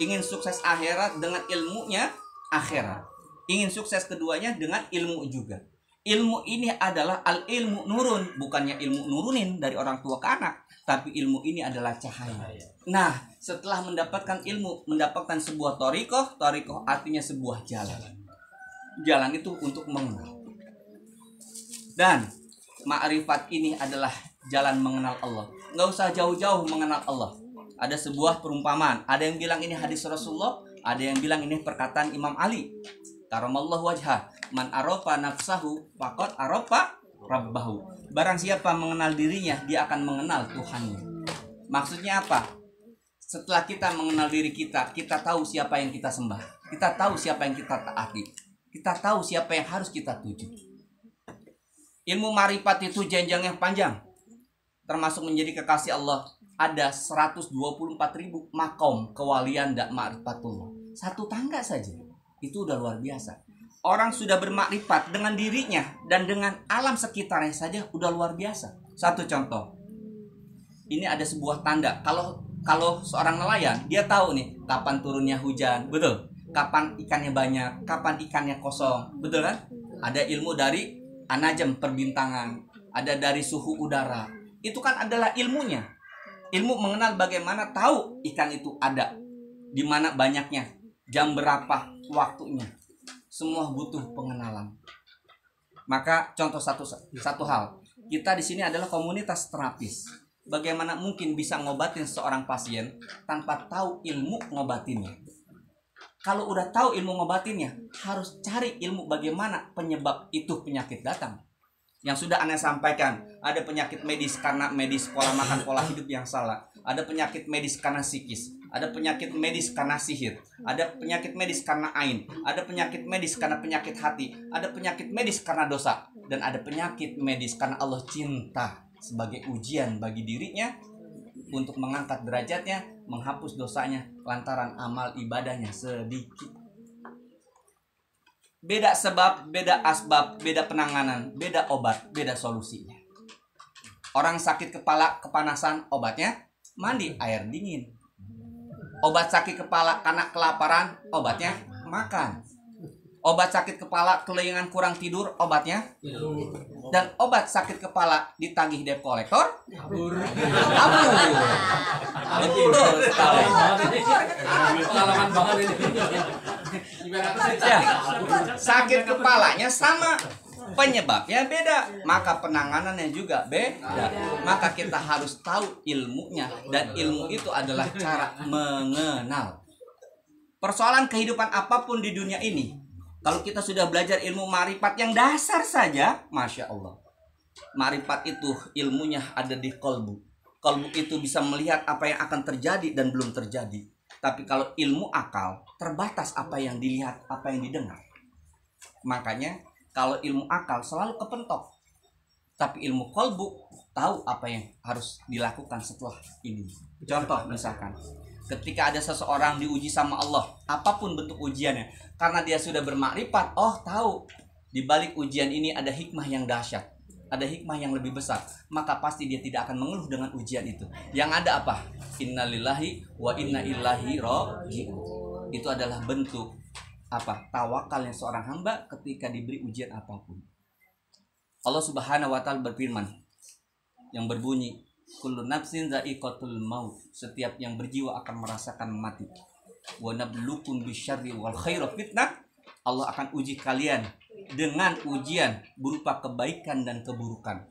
Ingin sukses akhirat dengan ilmunya akhirat. Ingin sukses keduanya dengan ilmu juga. Ilmu ini adalah al-ilmu nurun, bukannya ilmu nurunin dari orang tua ke anak, tapi ilmu ini adalah cahaya. Nah, setelah mendapatkan ilmu, mendapatkan sebuah thariqah, thariqah artinya sebuah jalan. Jalan itu untuk mengenal. Dan ma'rifat ini adalah jalan mengenal Allah. Nggak usah jauh-jauh mengenal Allah. Ada sebuah perumpamaan. Ada yang bilang ini hadis Rasulullah, ada yang bilang ini perkataan Imam Ali. Karamallahu wajhah. Man arafa nafsahu faqad arafa rabbahu. Barang siapa mengenal dirinya, dia akan mengenal Tuhannya. Maksudnya apa? Setelah kita mengenal diri kita, kita tahu siapa yang kita sembah. Kita tahu siapa yang kita taati. Kita tahu siapa yang harus kita tuju. Ilmu marifat itu jenjang yang panjang. Termasuk menjadi kekasih Allah. Ada 124.000 makom kewalian dan ma'rifatullah. 1 tangga saja. Itu udah luar biasa. Orang sudah bermakrifat dengan dirinya dan dengan alam sekitarnya saja udah luar biasa. Satu contoh. Ini ada sebuah tanda. Kalau seorang nelayan, dia tahu nih kapan turunnya hujan, betul? Kapan ikannya banyak, kapan ikannya kosong, betul kan? Ada ilmu dari anajam perbintangan, ada dari suhu udara. Itu kan adalah ilmunya. Ilmu mengenal bagaimana tahu ikan itu ada, di mana banyaknya, jam berapa waktunya. Semua butuh pengenalan. Maka contoh satu hal, kita di sini adalah komunitas terapis. Bagaimana mungkin bisa ngobatin seorang pasien tanpa tahu ilmu ngobatinnya? Kalau udah tahu ilmu ngobatinnya, harus cari ilmu bagaimana penyebab itu penyakit datang. Yang sudah Anda sampaikan, ada penyakit medis karena medis pola makan, pola hidup yang salah. Ada penyakit medis karena psikis. Ada penyakit medis karena sihir. Ada penyakit medis karena ain. Ada penyakit medis karena penyakit hati. Ada penyakit medis karena dosa. Dan ada penyakit medis karena Allah cinta sebagai ujian bagi dirinya untuk mengangkat derajatnya, menghapus dosanya lantaran amal ibadahnya sedikit. Beda sebab, beda asbab, beda penanganan, beda obat, beda solusinya. Orang sakit kepala kepanasan, obatnya mandi air dingin. Obat sakit kepala karena kelaparan, obatnya makan. Obat sakit kepala kelingan kurang tidur, obatnya. Dan obat sakit kepala ditagih debt collector, kabur. Betul sekali. Pengalaman banget ini. Ya, sakit kepalanya sama, penyebabnya beda, maka penanganannya juga beda. Maka kita harus tahu ilmunya, dan ilmu itu adalah cara mengenal. Persoalan kehidupan apapun di dunia ini, kalau kita sudah belajar ilmu ma'rifat yang dasar saja, Masya Allah. Ma'rifat itu ilmunya ada di kolbu. Kolbu itu bisa melihat apa yang akan terjadi dan belum terjadi. Tapi kalau ilmu akal, terbatas apa yang dilihat, apa yang didengar. Makanya kalau ilmu akal selalu kepentok. Tapi ilmu kolbu tahu apa yang harus dilakukan setelah ini. Contoh misalkan, ketika ada seseorang diuji sama Allah, apapun bentuk ujiannya, karena dia sudah bermakrifat, oh tahu di balik ujian ini ada hikmah yang dahsyat, ada hikmah yang lebih besar, maka pasti dia tidak akan mengeluh dengan ujian itu. Yang ada apa? Innalillahi wa inna ilaihi raji'un. Itu adalah bentuk apa? Tawakalnya seorang hamba ketika diberi ujian apapun. Allah Subhanahu wa taala berfirman yang berbunyi, kullu nafsin dha'iqatul maut. Setiap yang berjiwa akan merasakan mati. Wa nabluukum bisyarri wal khairi fitnah. Allah akan uji kalian dengan ujian berupa kebaikan dan keburukan.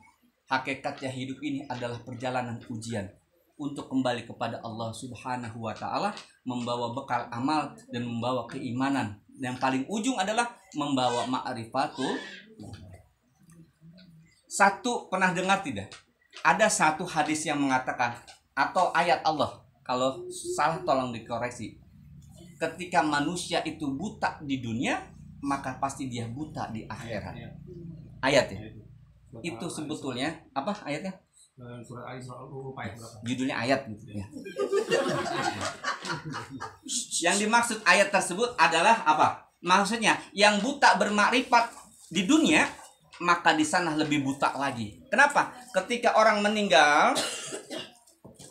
Hakikatnya hidup ini adalah perjalanan ujian untuk kembali kepada Allah Subhanahu wa taala, membawa bekal amal dan membawa keimanan. Yang paling ujung adalah membawa ma'rifatul. Satu, pernah dengar tidak? Ada satu hadis yang mengatakan, atau ayat Allah, kalau salah tolong dikoreksi. Ketika manusia itu buta di dunia, maka pasti dia buta di akhirat. Ayatnya. Itu sebetulnya apa ayatnya? Judulnya ayat gitu ya. Yang dimaksud ayat tersebut adalah apa? Maksudnya yang buta bermakrifat di dunia, maka di sana lebih buta lagi. Kenapa? Ketika orang meninggal,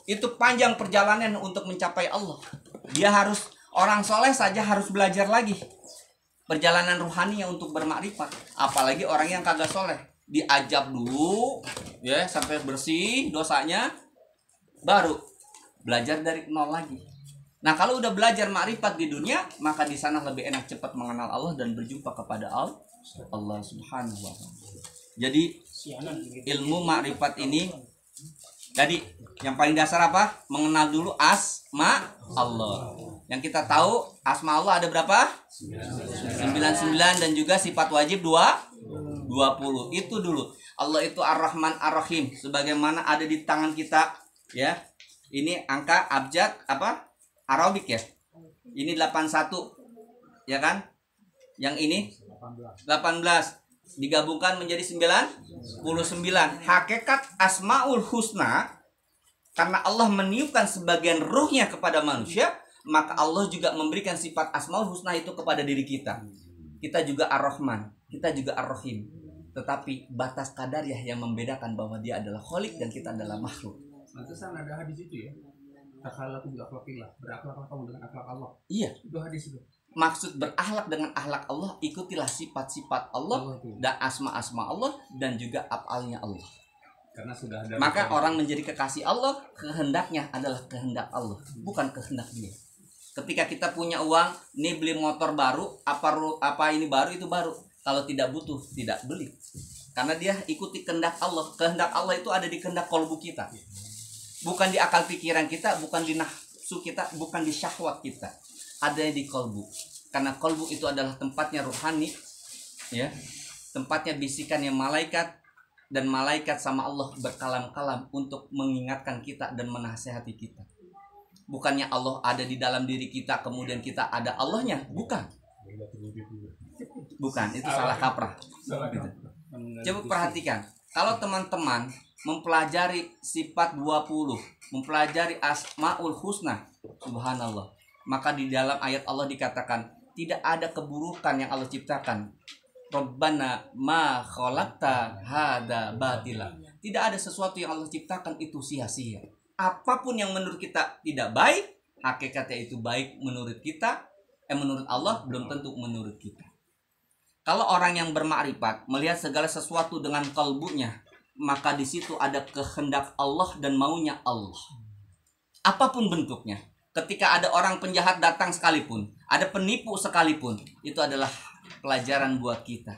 itu panjang perjalanan untuk mencapai Allah. Dia harus, orang soleh saja harus belajar lagi perjalanan ruhaninya untuk bermakrifat. Apalagi orang yang kagak soleh, diajab dulu ya sampai bersih dosanya, baru belajar dari nol lagi. Nah kalau udah belajar makrifat di dunia, maka di sana lebih enak cepat mengenal Allah dan berjumpa kepada Allah Subhanahu wa taala. Jadi ilmu makrifat ini jadi yang paling dasar apa? Mengenal dulu asma Allah. Yang kita tahu asma Allah ada berapa? 99 dan juga sifat wajib 20. Itu dulu. Allah itu Ar-Rahman Ar-Rahim sebagaimana ada di tangan kita ya. Ini angka abjad apa? Arabik ya. Ini 81 ya kan? Yang ini 18 digabungkan menjadi 99. Hakikat Asmaul Husna, karena Allah meniupkan sebagian ruhnya kepada manusia, maka Allah juga memberikan sifat Asmaul Husna itu kepada diri kita. Kita juga Ar-Rahman, kita juga Ar-Rahim. Tetapi batas kadariah yang membedakan bahwa dia adalah Khalik dan kita adalah makhluk. Pantesan ada hadis itu ya. Takhallaku bi akhlaqillah, berakhlaklah kamu dengan akhlak Allah. Iya. Itu hadis itu. Maksud berakhlak dengan akhlak Allah, ikutilah sifat-sifat Allah dan asma-asma Allah dan juga af'alnya Allah. Karena sudah ada. Maka orang menjadi kekasih Allah, kehendaknya adalah kehendak Allah, bukan kehendak dia. Ketika kita punya uang, nih beli motor baru, apa ini baru itu baru. Kalau tidak butuh, tidak beli. Karena dia ikuti kehendak Allah. Kehendak Allah itu ada di kehendak kolbu kita. Bukan di akal pikiran kita, bukan di nafsu kita, bukan di syahwat kita. Ada di kolbu. Karena kolbu itu adalah tempatnya rohani, ya, tempatnya bisikannya malaikat, dan malaikat sama Allah berkalam-kalam untuk mengingatkan kita dan menasehati kita. Bukannya Allah ada di dalam diri kita, kemudian kita ada Allahnya, bukan. Bukan, itu salah kaprah. Gitu. Coba perhatikan, kalau teman-teman mempelajari sifat 20, mempelajari Asmaul Husna, subhanallah, maka di dalam ayat Allah dikatakan tidak ada keburukan yang Allah ciptakan. Rabbana ma khalaqta hada batila. Tidak ada sesuatu yang Allah ciptakan itu sia-sia. Apapun yang menurut kita tidak baik, hakikatnya itu baik menurut kita, menurut Allah belum tentu menurut kita. Kalau orang yang bermakrifat melihat segala sesuatu dengan kalbunya, maka di situ ada kehendak Allah dan maunya Allah. Apapun bentuknya. Ketika ada orang penjahat datang sekalipun, ada penipu sekalipun, itu adalah pelajaran buat kita.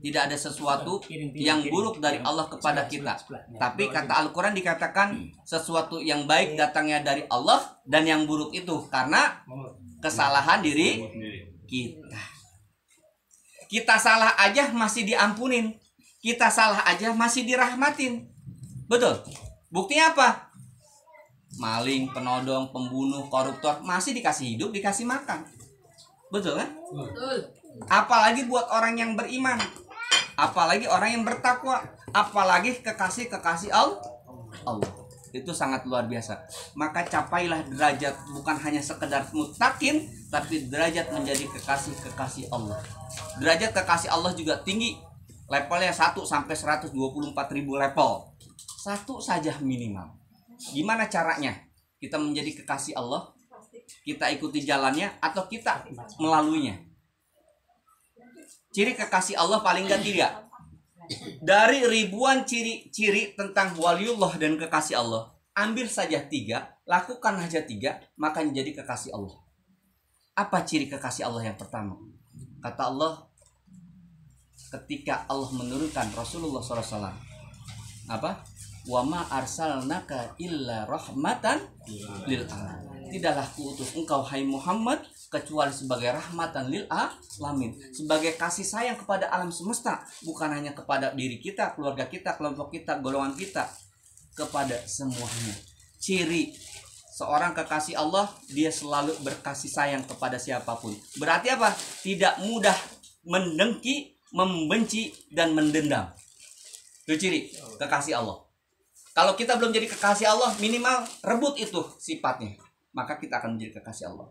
Tidak ada sesuatu yang buruk dari Allah kepada kita. Tapi kata Al-Quran dikatakan sesuatu yang baik datangnya dari Allah, dan yang buruk itu karena kesalahan diri kita. Kita salah aja masih diampunin. Kita salah aja masih dirahmatin. Betul? Buktinya apa? Maling, penodong, pembunuh, koruptor masih dikasih hidup, dikasih makan. Betul kan? Betul. Apalagi buat orang yang beriman, apalagi orang yang bertakwa, apalagi kekasih Allah. Itu sangat luar biasa. Maka capailah derajat yang hanya sekedar muttaqin, tapi derajat menjadi kekasih Allah. Derajat kekasih Allah juga tinggi. Levelnya 1 sampai 124.000 level. 1 saja minimal. Gimana caranya kita menjadi kekasih Allah? Kita ikuti jalannya atau kita melaluinya? Ciri kekasih Allah paling gak 3. Dari ribuan ciri-ciri tentang waliullah dan kekasih Allah, ambil saja 3, lakukan aja 3, maka menjadi kekasih Allah. Apa ciri kekasih Allah yang pertama? Kata Allah, ketika Allah menurunkan Rasulullah SAW, apa? Wa ma arsalnaka illa rahmatan lil alamin. Tidaklah kuutus engkau hai Muhammad kecuali sebagai rahmatan lil alamin, sebagai kasih sayang kepada alam semesta, bukan hanya kepada diri kita, keluarga kita, kelompok kita, golongan kita, kepada semuanya. Ciri seorang kekasih Allah, dia selalu berkasih sayang kepada siapapun. Berarti apa? Tidak mudah mendengki, membenci, dan mendendam. Itu ciri kekasih Allah. Kalau kita belum jadi kekasih Allah, minimal rebut itu sifatnya, maka kita akan menjadi kekasih Allah.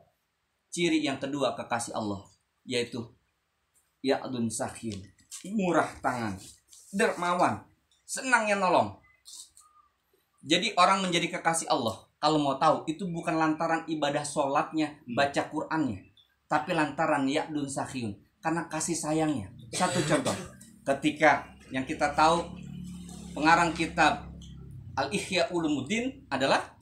Ciri yang kedua kekasih Allah, yaitu ya'dun sakhin, murah tangan, dermawan, senangnya nolong. Jadi orang menjadi kekasih Allah, kalau mau tahu, itu bukan lantaran ibadah sholatnya, baca Qur'annya, tapi lantaran ya'dun sakhin, karena kasih sayangnya. Satu contoh, ketika yang kita tahu pengarang kitab Al-Ihya Ulumuddin adalah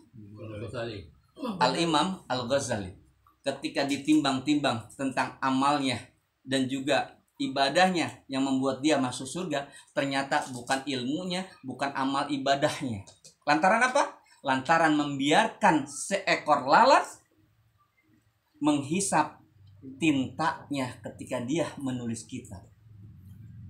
Al-Imam Al-Ghazali. Ketika ditimbang-timbang tentang amalnya dan juga ibadahnya yang membuat dia masuk surga, ternyata bukan ilmunya, bukan amal ibadahnya. Lantaran apa? Lantaran membiarkan seekor lalat menghisap tintanya ketika dia menulis kitab.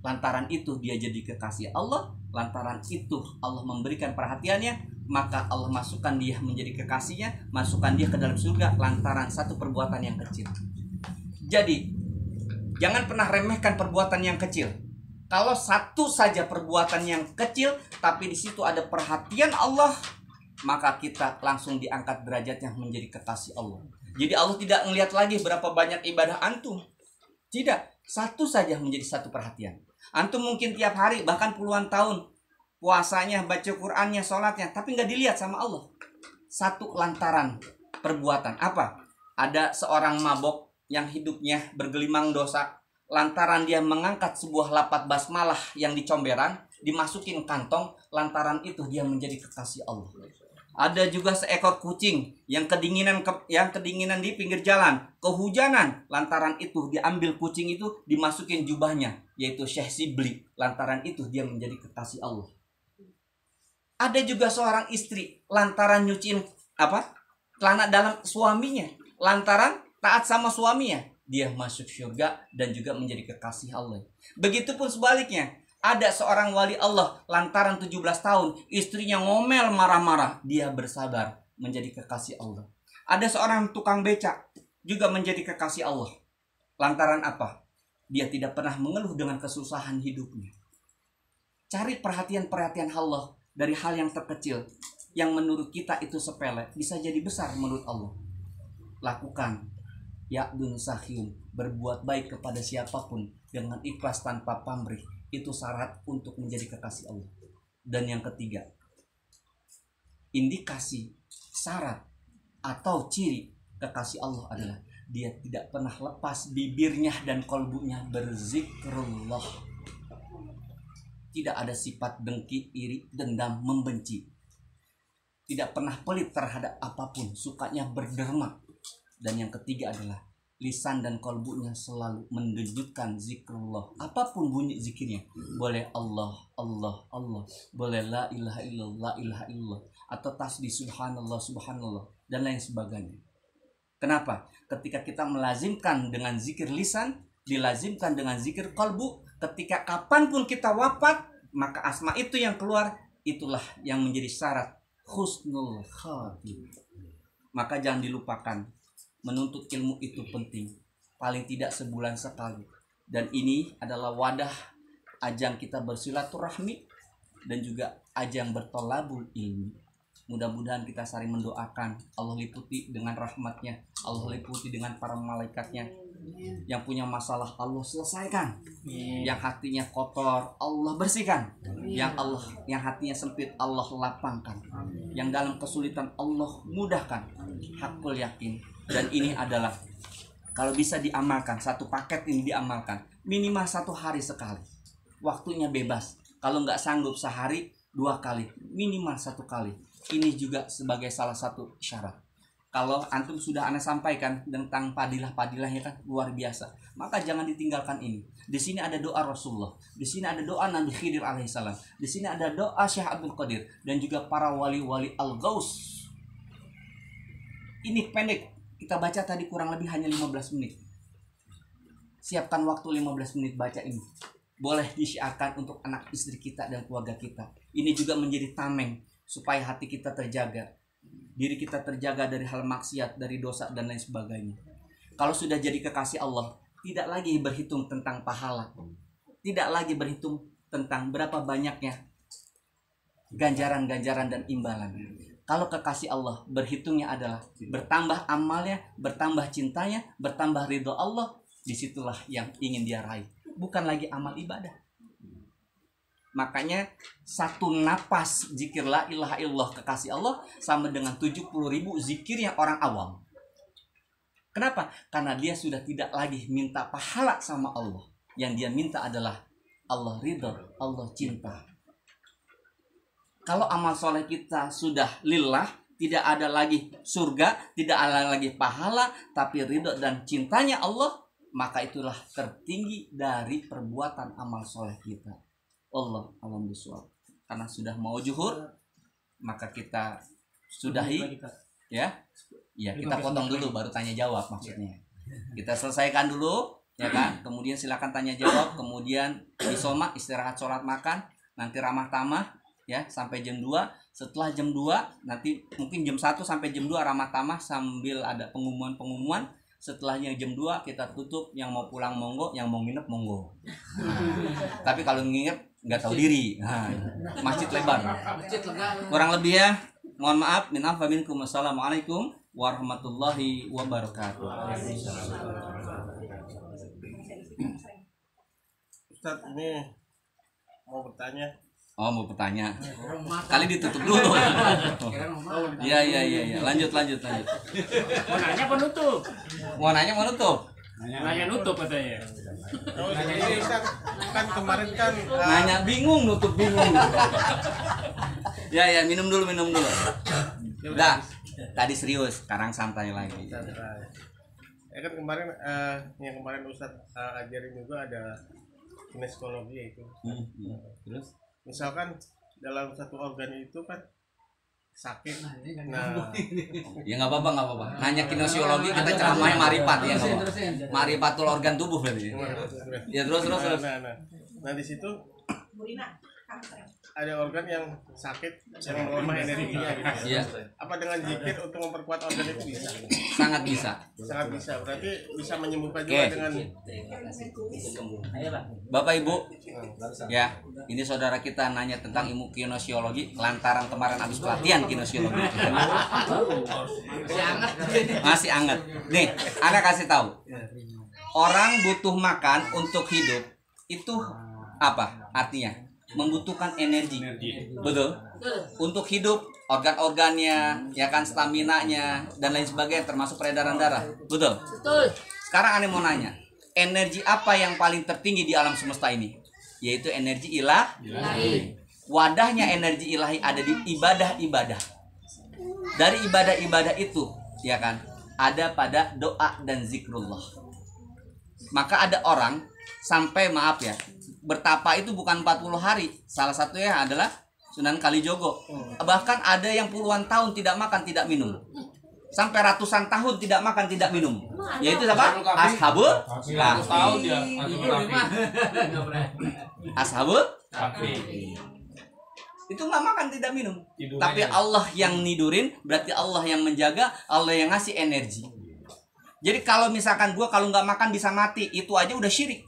Lantaran itu dia jadi kekasih Allah. Lantaran itu Allah memberikan perhatiannya, maka Allah masukkan dia menjadi kekasihnya, masukkan dia ke dalam surga lantaran satu perbuatan yang kecil. Jadi jangan pernah remehkan perbuatan yang kecil. Kalau satu saja perbuatan yang kecil tapi di situ ada perhatian Allah, maka kita langsung diangkat derajatnya menjadi kekasih Allah. Jadi Allah tidak melihat lagi berapa banyak ibadah antum. Tidak, satu saja menjadi satu perhatian. Antum mungkin tiap hari bahkan puluhan tahun puasanya, baca Qur'annya, sholatnya, tapi nggak dilihat sama Allah. Satu lantaran perbuatan. Apa? Ada seorang mabok yang hidupnya bergelimang dosa. Lantaran dia mengangkat sebuah lapat basmalah yang dicomberan, dimasukin kantong, lantaran itu dia menjadi kekasih Allah. Ada juga seekor kucing yang kedinginan di pinggir jalan, kehujanan. Lantaran itu diambil kucing itu, dimasukin jubahnya, yaitu Syekh Sibli. Lantaran itu dia menjadi kekasih Allah. Ada juga seorang istri lantaran nyuciin celana dalam suaminya, lantaran taat sama suaminya, dia masuk surga dan juga menjadi kekasih Allah. Begitupun sebaliknya. Ada seorang wali Allah lantaran 17 tahun istrinya ngomel marah-marah, dia bersabar menjadi kekasih Allah. Ada seorang tukang becak juga menjadi kekasih Allah. Lantaran apa? Dia tidak pernah mengeluh dengan kesusahan hidupnya. Cari perhatian-perhatian Allah dari hal yang terkecil yang menurut kita itu sepele bisa jadi besar menurut Allah. Lakukan ya'dun sahyun, berbuat baik kepada siapapun dengan ikhlas tanpa pamrih. Itu syarat untuk menjadi kekasih Allah. Dan yang ketiga, indikasi, syarat, atau ciri kekasih Allah adalah dia tidak pernah lepas bibirnya dan kolbunya berzikrullah. Tidak ada sifat dengki, iri, dendam, membenci. Tidak pernah pelit terhadap apapun, sukanya berderma. Dan yang ketiga adalah lisan dan kolbunya selalu mendenjutkan zikrullah. Apapun bunyi zikirnya, boleh Allah, Allah, Allah, boleh la ilaha illallah, la ilaha illallah, atau tasbih subhanallah, subhanallah, dan lain sebagainya. Kenapa? Ketika kita melazimkan dengan zikir lisan, dilazimkan dengan zikir kolbu, ketika kapanpun kita wafat, maka asma itu yang keluar, itulah yang menjadi syarat husnul khatimah. Maka jangan dilupakan, menuntut ilmu itu penting, paling tidak sebulan sekali. Dan ini adalah wadah ajang kita bersilaturahmi dan juga ajang bertolabul ilmi. Mudah-mudahan kita saling mendoakan, Allah liputi dengan rahmatnya, Allah liputi dengan para malaikatnya. Yang punya masalah Allah selesaikan, yang hatinya kotor Allah bersihkan, yang hatinya sempit Allah lapangkan, yang dalam kesulitan Allah mudahkan. Hakul yakin. Dan ini adalah kalau bisa diamalkan, satu paket ini diamalkan minimal 1 hari sekali. Waktunya bebas. Kalau nggak sanggup sehari 2 kali, minimal 1 kali. Ini juga sebagai salah satu syarat. Kalau antum sudah ana sampaikan tentang padilah-padilahnya kan luar biasa, maka jangan ditinggalkan ini. Di sini ada doa Rasulullah, di sini ada doa Nabi Khidir alaihissalam, di sini ada doa Syekh Abdul Qadir dan juga para wali-wali al-Ghaus. Ini pendek. Kita baca tadi kurang lebih hanya 15 menit. Siapkan waktu 15 menit baca ini. Boleh disiarkan untuk anak istri kita dan keluarga kita. Ini juga menjadi tameng supaya hati kita terjaga. Diri kita terjaga dari hal maksiat, dari dosa dan lain sebagainya. Kalau sudah jadi kekasih Allah, tidak lagi berhitung tentang pahala. Tidak lagi berhitung tentang berapa banyaknya ganjaran-ganjaran dan imbalan. Kalau kekasih Allah, berhitungnya adalah bertambah amalnya, bertambah cintanya, bertambah ridho Allah. Disitulah yang ingin dia raih. Bukan lagi amal ibadah. Makanya 1 napas zikir la ilaha illallah kekasih Allah sama dengan 70.000 zikirnya orang awam. Kenapa? Karena dia sudah tidak lagi minta pahala sama Allah. Yang dia minta adalah Allah ridho, Allah cinta. Kalau amal soleh kita sudah lillah, tidak ada lagi surga, tidak ada lagi pahala, tapi ridho dan cintanya Allah, maka itulah tertinggi dari perbuatan amal soleh kita. Allah alam bisawab. Karena sudah mau zuhur, maka kita sudahi, ya. Ya, kita potong dulu baru tanya jawab maksudnya. Kita selesaikan dulu, ya kan? Kemudian silakan tanya jawab, kemudian isoma, istirahat sholat makan, nanti ramah tamah. Ya, sampai jam 2. Setelah jam 2 nanti mungkin jam 1 sampai jam 2 ramah tamah sambil ada pengumuman. Setelahnya jam 2 kita tutup, yang mau pulang monggo, yang mau nginep monggo. Tapi kalau nginep nggak tahu diri. Masjid lebar. Kurang lebih ya, mohon maaf, minal fa minkum. Assalamualaikum warahmatullahi wabarakatuh. Ustaz, ini mau bertanya. Oh, mau bertanya. Kali ditutup dulu. Iya. Lanjut. Mau nanya apa nutup? Mau nutup. Nanya nutup katanya. Oh, ini Ustaz, kan kemarin kan Nanya bingung, nutup bingung. Ya, minum dulu. Udah, tadi serius, sekarang santai lagi. Ya kan kemarin yang kemarin Ustadz ajarin juga ada kinesiologi itu. Terus? Misalkan dalam satu organ itu kan sakit. Nah, Ya nggak apa-apa. Nanya kinesiologi kita ceramahin maripat ya nggak apa. Maripatul organ tubuh berarti. Ya terus. Nah di situ ada organ yang sakit yang melemah energinya gitu. Iya. Apa dengan zikir untuk memperkuat organ itu bisa? Sangat bisa. Sangat bisa. Berarti bisa menyembuhkan juga Oke. dengan Bapak Ibu, ya ini saudara kita nanya tentang ilmu kinesiologi lantaran kemarin habis pelatihan kinesiologi. Masih anget. Nih, Anda kasih tahu. Orang butuh makan untuk hidup itu apa artinya? Membutuhkan energi. Betul. Untuk hidup, organ-organnya, ya kan, staminanya dan lain sebagainya termasuk peredaran darah. Betul. Sekarang Anda mau nanya, energi apa yang paling tertinggi di alam semesta ini? Yaitu energi ilahi. Wadahnya energi ilahi ada di ibadah-ibadah. Dari ibadah-ibadah itu, ya kan, ada pada doa dan zikrullah. Maka ada orang sampai maaf ya, bertapa itu bukan 40 hari. Salah satunya adalah Sunan Kalijogo. Bahkan ada yang puluhan tahun tidak makan, tidak minum. Sampai ratusan tahun tidak makan, tidak minum. Yaitu siapa? Ashabul tahun dia. Ashabul itu nggak makan, tidak minum. Tapi Allah yang nidurin, berarti Allah yang menjaga, Allah yang ngasih energi. Jadi kalau misalkan gua kalau nggak makan bisa mati, itu aja udah syirik.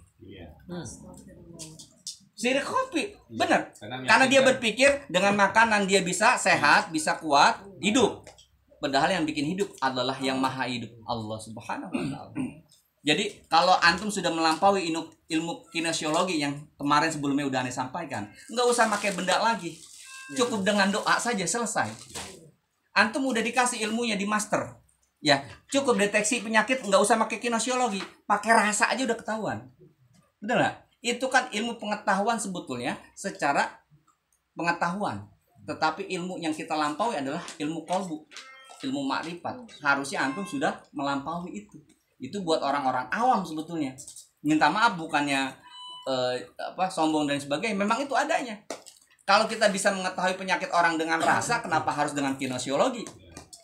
Syirik kopi, bener. Karena dia berpikir dengan makanan dia bisa sehat, bisa kuat, hidup. Padahal yang bikin hidup adalah yang maha hidup, Allah Subhanahu wa Ta'ala. Jadi kalau antum sudah melampaui ilmu kinesiologi yang kemarin sebelumnya udah aneh sampaikan, nggak usah pakai benda lagi, cukup dengan doa saja selesai. Antum udah dikasih ilmunya di master, ya cukup deteksi penyakit, nggak usah pakai kinesiologi, pakai rasa aja udah ketahuan, bener nggak? Itu kan ilmu pengetahuan sebetulnya secara pengetahuan. Tetapi ilmu yang kita lampaui adalah ilmu kolbu, ilmu makrifat. Harusnya antum sudah melampaui itu. Itu buat orang-orang awam sebetulnya. Minta maaf bukannya sombong dan sebagainya. Memang itu adanya. Kalau kita bisa mengetahui penyakit orang dengan rasa, kenapa harus dengan kinesiologi?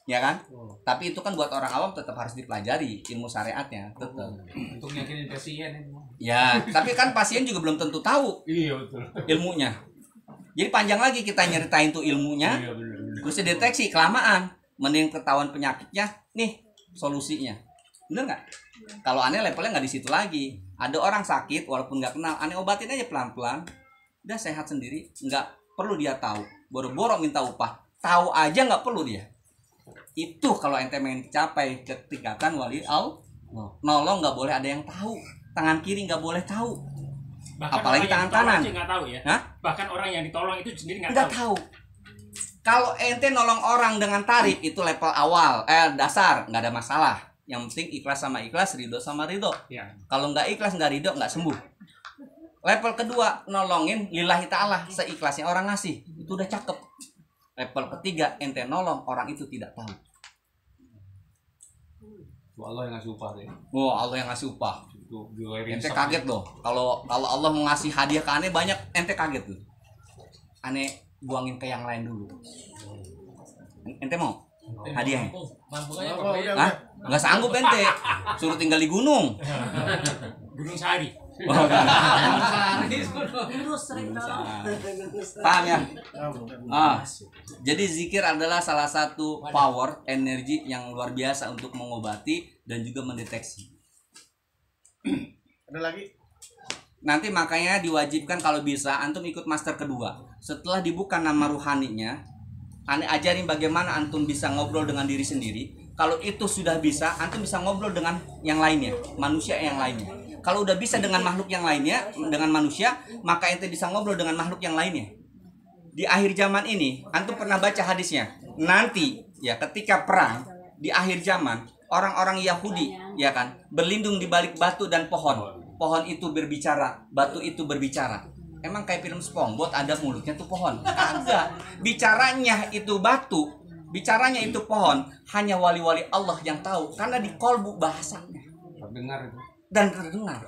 Ya kan? Tapi itu kan buat orang awam tetap harus dipelajari ilmu syariatnya, tetap. Untuk yakinin pasien itu. Ya, tapi kan pasien juga belum tentu tahu ilmunya. Jadi panjang lagi kita nyeritain tuh ilmunya, terus deteksi kelamaan, mending ketahuan penyakitnya, nih solusinya. Bener nggak? Kalau aneh levelnya nggak di situ lagi. Ada orang sakit walaupun nggak kenal, aneh obatin aja pelan-pelan, udah sehat sendiri, nggak perlu dia tahu. Boro-boro minta upah, tahu aja nggak perlu dia. Itu kalau ente pengen capai ketingkatan wali Allah, nolong nggak boleh ada yang tahu, tangan kiri nggak boleh tahu, Bahkan apalagi tangan kanan. nggak tahu ya. Hah? Bahkan orang yang ditolong itu sendiri nggak Nggak tahu. tahu. Kalau ente nolong orang dengan tarif itu level awal, dasar, nggak ada masalah. Yang penting ikhlas sama ikhlas, ridho sama ridho. Ya. Kalau nggak ikhlas nggak ridho nggak sembuh. Level kedua nolongin lillahi ta'ala, seikhlasnya orang ngasih, itu udah cakep. Level ketiga ente nolong orang itu tidak tahu. Allah yang ngasih upah deh. Oh, Allah yang ngasih upah. Itu Ente kaget loh. Kalau Allah mau ngasih hadiah ke aneh banyak, ente kaget tuh. Aneh buangin ke yang lain dulu. Ente mau hadiahnya? Mampunya Hah? Nggak sanggup ente. Suruh tinggal di gunung. Gunung Sahari. Paham ya? Jadi zikir adalah salah satu power, energi yang luar biasa untuk mengobati dan juga mendeteksi. ada lagi. Nanti makanya diwajibkan kalau bisa antum ikut master kedua. Setelah dibuka nama ruhaninya, aneh ajarin bagaimana antum bisa ngobrol dengan diri sendiri. Kalau itu sudah bisa, antum bisa ngobrol dengan yang lainnya, manusia yang lainnya. Kalau udah bisa dengan makhluk yang lainnya, dengan manusia, maka ente bisa ngobrol dengan makhluk yang lainnya. Di akhir zaman ini, antum pernah baca hadisnya. Nanti, ya ketika perang, di akhir zaman, orang-orang Yahudi, ya kan, berlindung di balik batu dan pohon. Pohon itu berbicara, batu itu berbicara. Emang kayak film SpongeBob ada mulutnya tuh pohon? Kagak. Bicaranya itu batu, bicaranya itu pohon, hanya wali-wali Allah yang tahu, karena di kolbu bahasanya Terdengar itu. dan terdengar.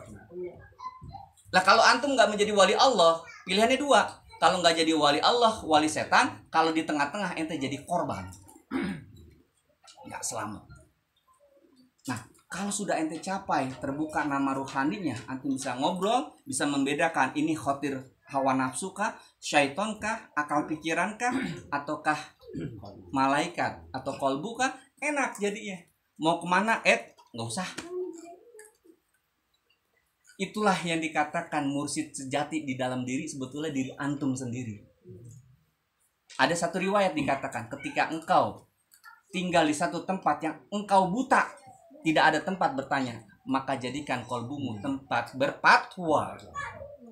Lah kalau antum nggak menjadi wali Allah, pilihannya dua. Kalau nggak jadi wali Allah, wali setan. Kalau di tengah-tengah ente jadi korban, nggak selamat. Nah, kalau sudah ente capai terbuka nama ruhaninya, antum bisa ngobrol, bisa membedakan ini khotir hawa nafsu kah, syaiton kah, akal pikiran kah, ataukah malaikat atau kolbu kah, enak jadinya. Mau kemana? Nggak usah. Itulah yang dikatakan mursyid sejati di dalam diri, sebetulnya diri antum sendiri. Ada satu riwayat dikatakan, ketika engkau tinggal di satu tempat yang engkau buta, tidak ada tempat bertanya, maka jadikan kolbumu tempat berfatwa.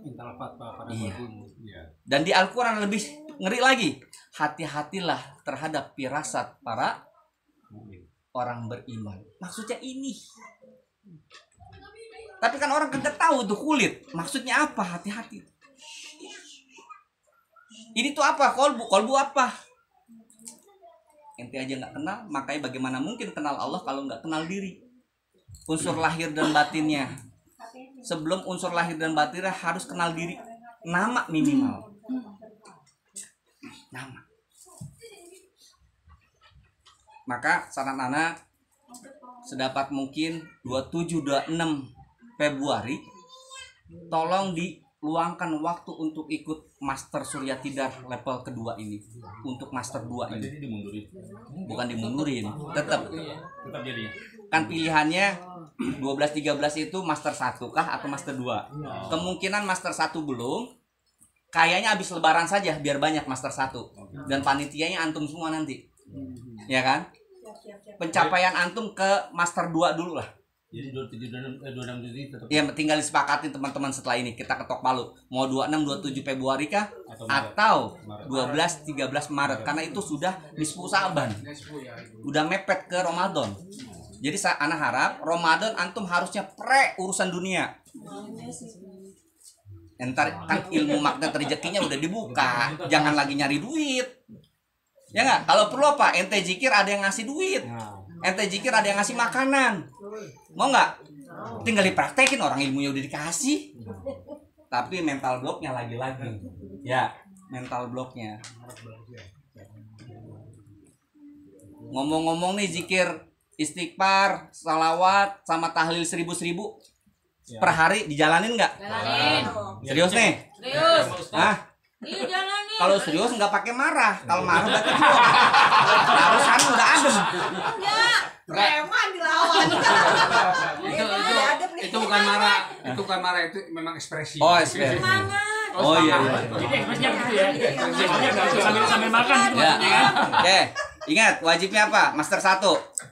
Mintalah fatwa pada Iya. kolbumu. Iya. Dan di Al-Quran lebih ngeri lagi, hati-hatilah terhadap firasat para orang beriman. Maksudnya ini. Tapi kan orang kagak tahu tuh kulit. Maksudnya apa? Hati-hati. Ini tuh apa? Kolbu. Kolbu apa? Ente aja nggak kenal, makanya bagaimana mungkin kenal Allah kalau nggak kenal diri? Unsur lahir dan batinnya. Sebelum unsur lahir dan batinnya harus kenal diri. Nama minimal. Nama. Maka saran anak sedapat mungkin 27-26 Februari tolong diluangkan waktu untuk ikut Master Surya Tidar level kedua ini, untuk Master 2 ini. Jadi dimundurin. Bukan dimundurin, tetap Tetap jadi. kan pilihannya 12-13 itu Master 1 kah atau Master 2. Kemungkinan Master 1 belum, kayaknya habis lebaran saja biar banyak Master 1. Dan panitianya antum semua nanti, ya kan? Pencapaian antum ke Master 2 dulu lah. Jadi 27 26 Juli tetap. Ya tinggal disepakatin teman-teman setelah ini kita ketok palu. Mau 26 27 Februari kah atau 12 13 Maret, karena itu sudah nisfu Sa'ban. Udah mepet ke Ramadan. Jadi anak harap Ramadan antum harusnya urusan dunia. Entar kan ilmu magnet rezekinya udah dibuka, jangan lagi nyari duit. Ya nggak? Kalau perlu apa? Ente zikir ada yang ngasih duit. Ente zikir ada yang ngasih makanan. Mau nggak? Tinggal dipraktekin, orang ilmunya udah dikasih. Tapi mental blocknya lagi-lagi. Ya, mental blocknya. Ngomong-ngomong nih zikir istighfar, salawat, sama tahlil 1000 per hari dijalanin nggak? Jalanin. Serius nih? Serius. Hah? Iya jalanin. Kalau serius nggak pakai marah. Kalau marah berarti harus kan udah adem. Enggak. Preman dilawan. Itu bukan marah, itu bukan marah, itu memang ekspresi. Oh, ekspresi. Semangat. Oh iya. Jadi ekspresinya gitu ya. Ekspresinya sambil makan gitu Ya. maksudnya kan. Oke, ingat wajibnya apa? Master 1.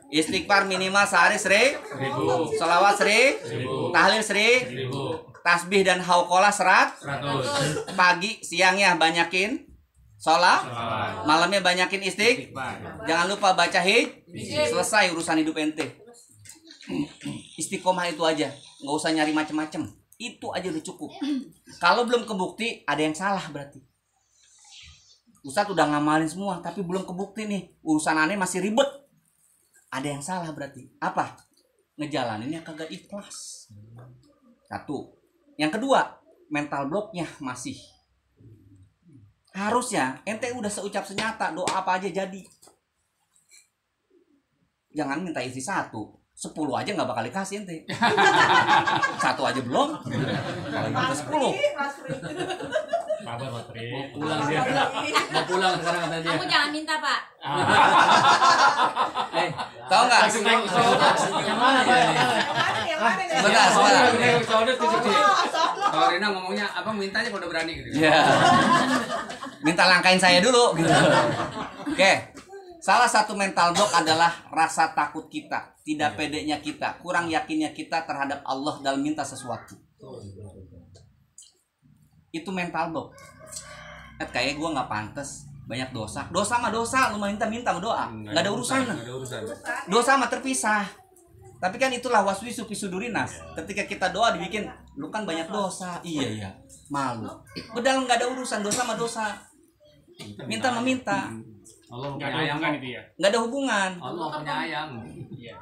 Istighfar minimal sehari 1000, salawat 1000, tahlil 1000, tasbih dan hauqalah 100. Pagi siangnya banyakin sholat, malamnya banyakin istighfar. Jangan lupa baca selesai urusan hidup ente. Istiqomah itu aja, nggak usah nyari macem-macem. Itu aja udah cukup. Kalau belum kebukti, ada yang salah berarti. Ustadz udah ngamalin semua, tapi belum kebukti nih. Urusan aneh masih ribet. Ada yang salah berarti. Apa? Ngejalaninnya kagak ikhlas. Satu. Yang kedua, mental blocknya masih. Harusnya ente udah seucap senyata, doa apa aja jadi. Jangan minta isi 1, 10 aja nggak bakal dikasih ente. 1 aja belum. Kalau minta 10. Sabar Patri. Pulang dia. Mau pulang sekarang kata dia. Kamu jangan minta, Pak. Tahu nggak? Yang mana Pak? Sebentar, sebentar. Kalau Rina ngomongnya, abang minta aja kalau udah berani gitu. Ya. Minta langkain saya dulu gitu. Oke. Salah satu mental block adalah rasa takut kita, tidak pedenya kita, kurang yakinnya kita terhadap Allah dalam minta sesuatu. Itu mental block. Kayaknya gue nggak pantas, banyak dosa. Dosa mah dosa, lu minta doa, nggak ada urusan. Dosa mah terpisah. Tapi kan itulah waswisu fi sudurinas. Ketika kita doa dibikin, lu kan banyak dosa. Iya, malu. Padahal nggak ada urusan, dosa mah dosa. Minta meminta. Allah Nggak ada penyayang hubungan kok. itu ya. Nggak ada hubungan. Allah penyayang. Iya.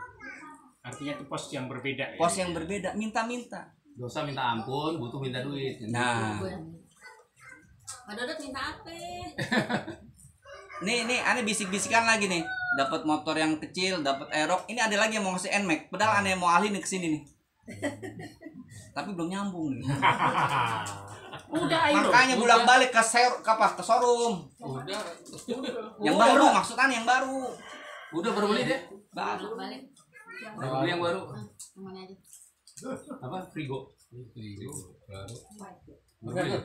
Artinya itu pos yang berbeda. Ya? Pos yang berbeda, minta-minta. Dosa minta ampun, butuh minta duit. Nah, Pak Dodot minta apa? nih aneh bisik-bisikan lagi nih. Dapat motor yang kecil, dapat Aerox. Ini ada lagi yang mau ngasih NMAX. Padahal aneh mau alih nih ke sini nih. Tapi belum nyambung nih. Udah ayo. Makanya bolak-balik ke ke showroom. Udah. Yang baru maksudnya yang baru. Udah baru beli deh. Baru. Balik. Baru beli yang baru. Kemana aja? Apa? Frigo. Baru. Enggak,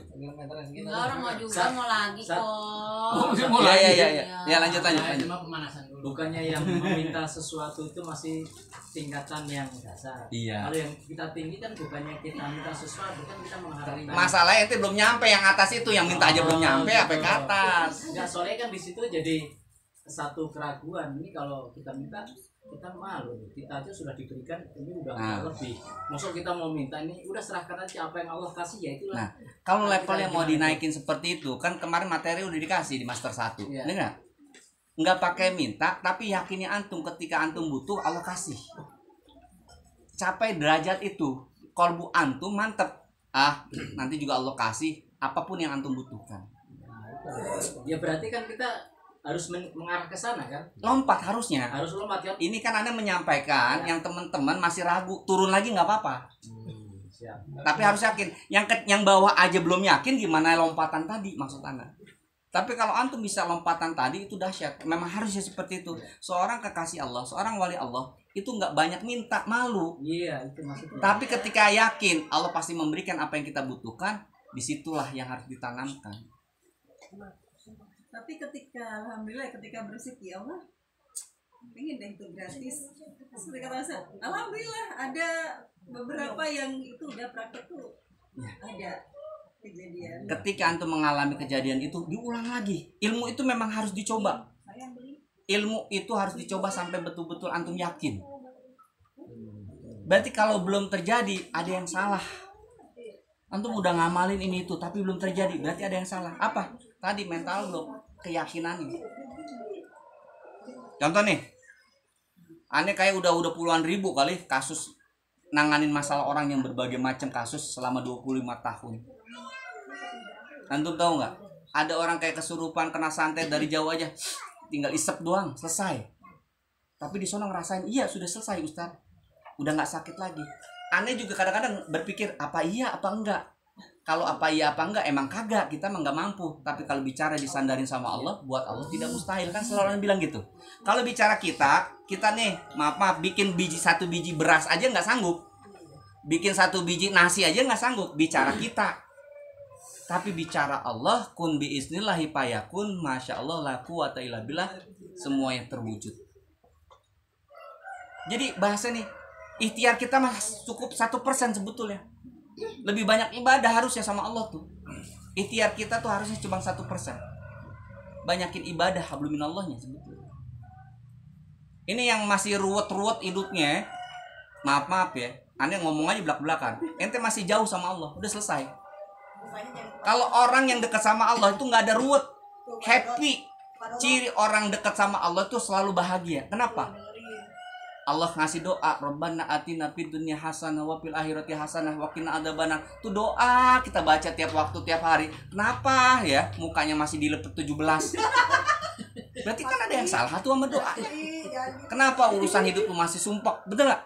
orang mau juga mau lagi kok. Mau Iya lagi. iya iya. Ya lanjut. Cuma pemanasan dulu. Bukannya yang meminta sesuatu itu masih tingkatan yang dasar. Iya. Kalau yang kita tinggi kan bukannya kita minta sesuatu kan kita mengharapkan. Masalahnya itu belum nyampe yang atas itu, yang minta aja belum nyampe apa ke atas. Enggak, soalnya kan di situ jadi satu keraguan. Ini kalau kita minta kita malu, kita aja sudah diberikan, ini udah lebih. Maksud kita mau minta ini udah serahkan aja apa yang Allah kasih ya itulah. Nah, kalau level yang mau dinaikin seperti itu, kan kemarin materi udah dikasih di Master 1. Iya. Ini enggak pakai minta, tapi yakinnya antum ketika antum butuh Allah kasih. Capai derajat itu, kolbu antum mantep. Nanti juga Allah kasih apapun yang antum butuhkan. Ya berarti kan kita harus mengarah ke sana kan? Lompat harusnya. Harus lompat kan? Ini kan Anda menyampaikan yang teman-teman masih ragu, turun lagi nggak apa-apa. Siap. Tapi harus yakin. Yang bawah aja belum yakin gimana lompatan tadi maksud Anda. Tapi kalau antum bisa lompatan tadi itu dahsyat. Memang harusnya seperti itu. Seorang kekasih Allah, seorang wali Allah itu nggak banyak minta, malu. Iya, itu maksudnya. Tapi ketika yakin Allah pasti memberikan apa yang kita butuhkan, disitulah yang harus ditanamkan. Tapi ketika alhamdulillah ketika berzikir Allah pengen deh itu gratis. Terus mereka rasa alhamdulillah ada beberapa yang itu udah praktek tuh ada kejadian. Ketika antum mengalami kejadian itu diulang lagi. Ilmu itu memang harus dicoba. Ilmu itu harus dicoba sampai betul-betul antum yakin. Berarti kalau belum terjadi ada yang salah. Antum udah ngamalin ini itu tapi belum terjadi, berarti ada yang salah. Apa? Tadi mental block, keyakinannya. Contoh nih, aneh kayak udah puluhan ribu kali kasus nanganin masalah orang yang berbagai macam kasus selama 25 tahun. Antum tahu nggak? Ada orang kayak kesurupan, kena santet dari jauh aja, tinggal isep doang, selesai. Tapi di sana ngerasain, iya sudah selesai Ustaz, udah nggak sakit lagi. Aneh juga kadang-kadang berpikir apa iya apa enggak. Kalau apa iya apa enggak emang kagak, kita emang nggak mampu. Tapi kalau bicara disandarin sama Allah, buat Allah tidak mustahil, kan selalu orang bilang gitu. Kalau bicara kita nih maaf bikin satu biji beras aja nggak sanggup, bikin satu biji nasi aja nggak sanggup. Bicara kita, tapi bicara Allah, kun bi isnillahi fayakun, masya Allah la quwata illa billah, semua yang terwujud. Jadi bahasa nih, ikhtiar kita mah cukup 1% sebetulnya. Lebih banyak ibadah harusnya sama Allah tuh. Ikhtiar kita tuh harusnya cuma 1%. Banyakin ibadah habluminallahnya sebetulnya. Ini yang masih ruwet-ruwet hidupnya, maaf ya, aneh ngomong aja belak-belakan. Ente masih jauh sama Allah, udah selesai. Kalau orang yang dekat sama Allah itu nggak ada ruwet, happy. Ciri orang dekat sama Allah tuh selalu bahagia. Kenapa? Allah ngasih doa, Rabbana atina fid dunya hasanah wa fil akhirati hasanah wa qina adzabannar. Itu doa kita baca tiap waktu tiap hari. Kenapa ya mukanya masih dilepet 17? Berarti kan ada yang salah tuh sama doa. Kenapa urusan hidup lu masih sumpek? Betul gak?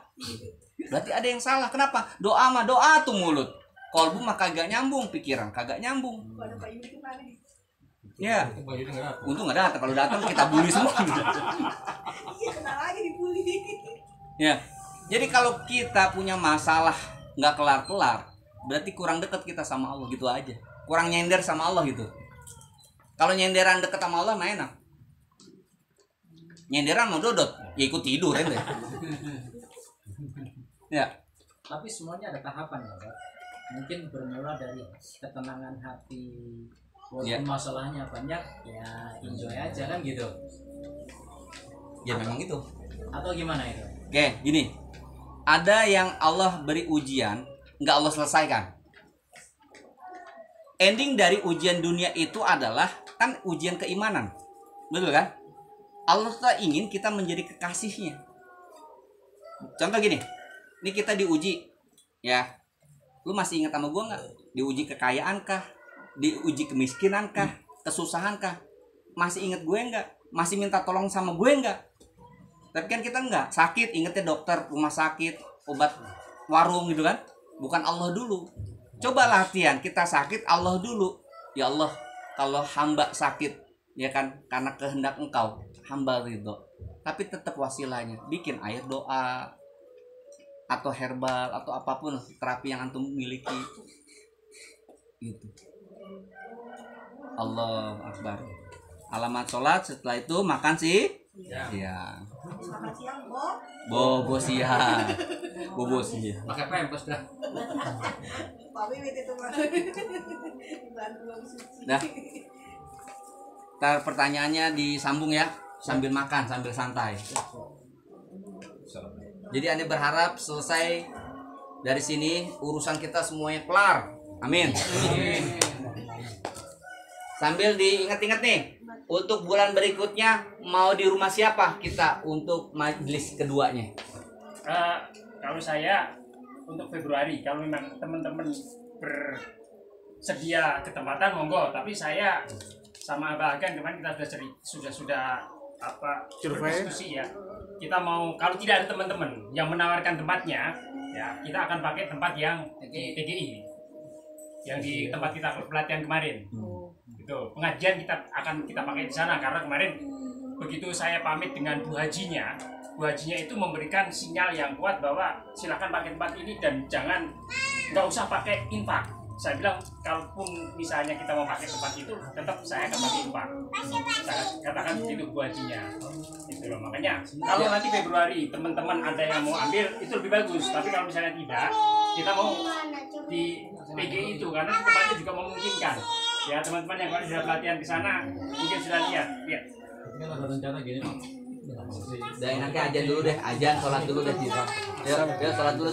Berarti ada yang salah. Kenapa? Doa mah doa tuh mulut. Kolbu mah kagak nyambung, pikiran kagak nyambung. Ya, untung nggak datang. Kalau datang kita bully semua. Ya, jadi kalau kita punya masalah nggak kelar-kelar, berarti kurang dekat kita sama Allah gitu aja. Kurang nyender sama Allah gitu. Kalau nyenderan dekat sama Allah, mah enak. Nyenderan mau dodot, ya ikut tidur ente. Ya. Tapi semuanya ada tahapan ya, Pak. Mungkin bermula dari ketenangan hati. Walaupun masalahnya banyak, ya enjoy aja kan gitu. Ya memang gitu. Atau gimana itu? Oke, gini. Ada yang Allah beri ujian, nggak Allah selesaikan. Ending dari ujian dunia itu adalah kan ujian keimanan. Betul kan? Allah tuh ingin kita menjadi kekasihnya. Contoh gini, ini kita diuji, ya. Lu masih ingat sama gue nggak? Diuji kekayaan kah? Diuji kemiskinan kah? Kesusahan kah? Masih ingat gue nggak? Masih minta tolong sama gue nggak? Tapi kan kita nggak. Sakit, ingetnya dokter, rumah sakit, obat warung gitu kan? Bukan Allah dulu. Coba latihan, kita sakit Allah dulu. Ya Allah, kalau hamba sakit, ya kan, karena kehendak Engkau, hamba ridho. Tapi tetap wasilahnya, bikin air doa atau herbal atau apapun terapi yang antum miliki. Gitu. Allah Akbar. Alamat sholat, setelah itu makan sih. Ya. Makan siang, Bob. Bobo siang. Bobo siang. Pakai pempes dah. Pak Wiwit itu mah. Bantu bagus suci. Dah. Ntar pertanyaannya disambung ya, sambil makan, sambil santai. Jadi Anda berharap selesai dari sini urusan kita semuanya kelar. Amin. Sambil diingat-ingat nih, untuk bulan berikutnya mau di rumah siapa kita untuk majelis keduanya? Kalau saya untuk Februari, kalau memang teman-teman bersedia ketempatan monggo, tapi saya sama Abah Agan kemarin kita sudah berdiskusi ya. Kita mau, kalau tidak ada teman-teman yang menawarkan tempatnya, ya kita akan pakai tempat yang TGI, yang di tempat kita pelatihan kemarin. Gitu. Pengajian kita akan pakai di sana karena kemarin begitu saya pamit dengan Bu Hajinya itu memberikan sinyal yang kuat bahwa silakan pakai tempat ini dan nggak usah pakai infak. Saya bilang kalaupun misalnya kita mau pakai tempat itu tetap saya akan pakai infak. Saya katakan begitu Bu Hajinya. Gitu loh. Makanya kalau nanti Februari teman-teman ada yang mau ambil itu lebih bagus. Tapi kalau misalnya tidak, kita mau di PGI itu karena tempatnya juga memungkinkan. Ya teman-teman yang sudah pelatihan ke sana mungkin sudah lihat. Ya. Kan ada rencana gini, Pak. Nanti ajan dulu deh, ajan sholat dulu deh. Yuk, sholat dulu.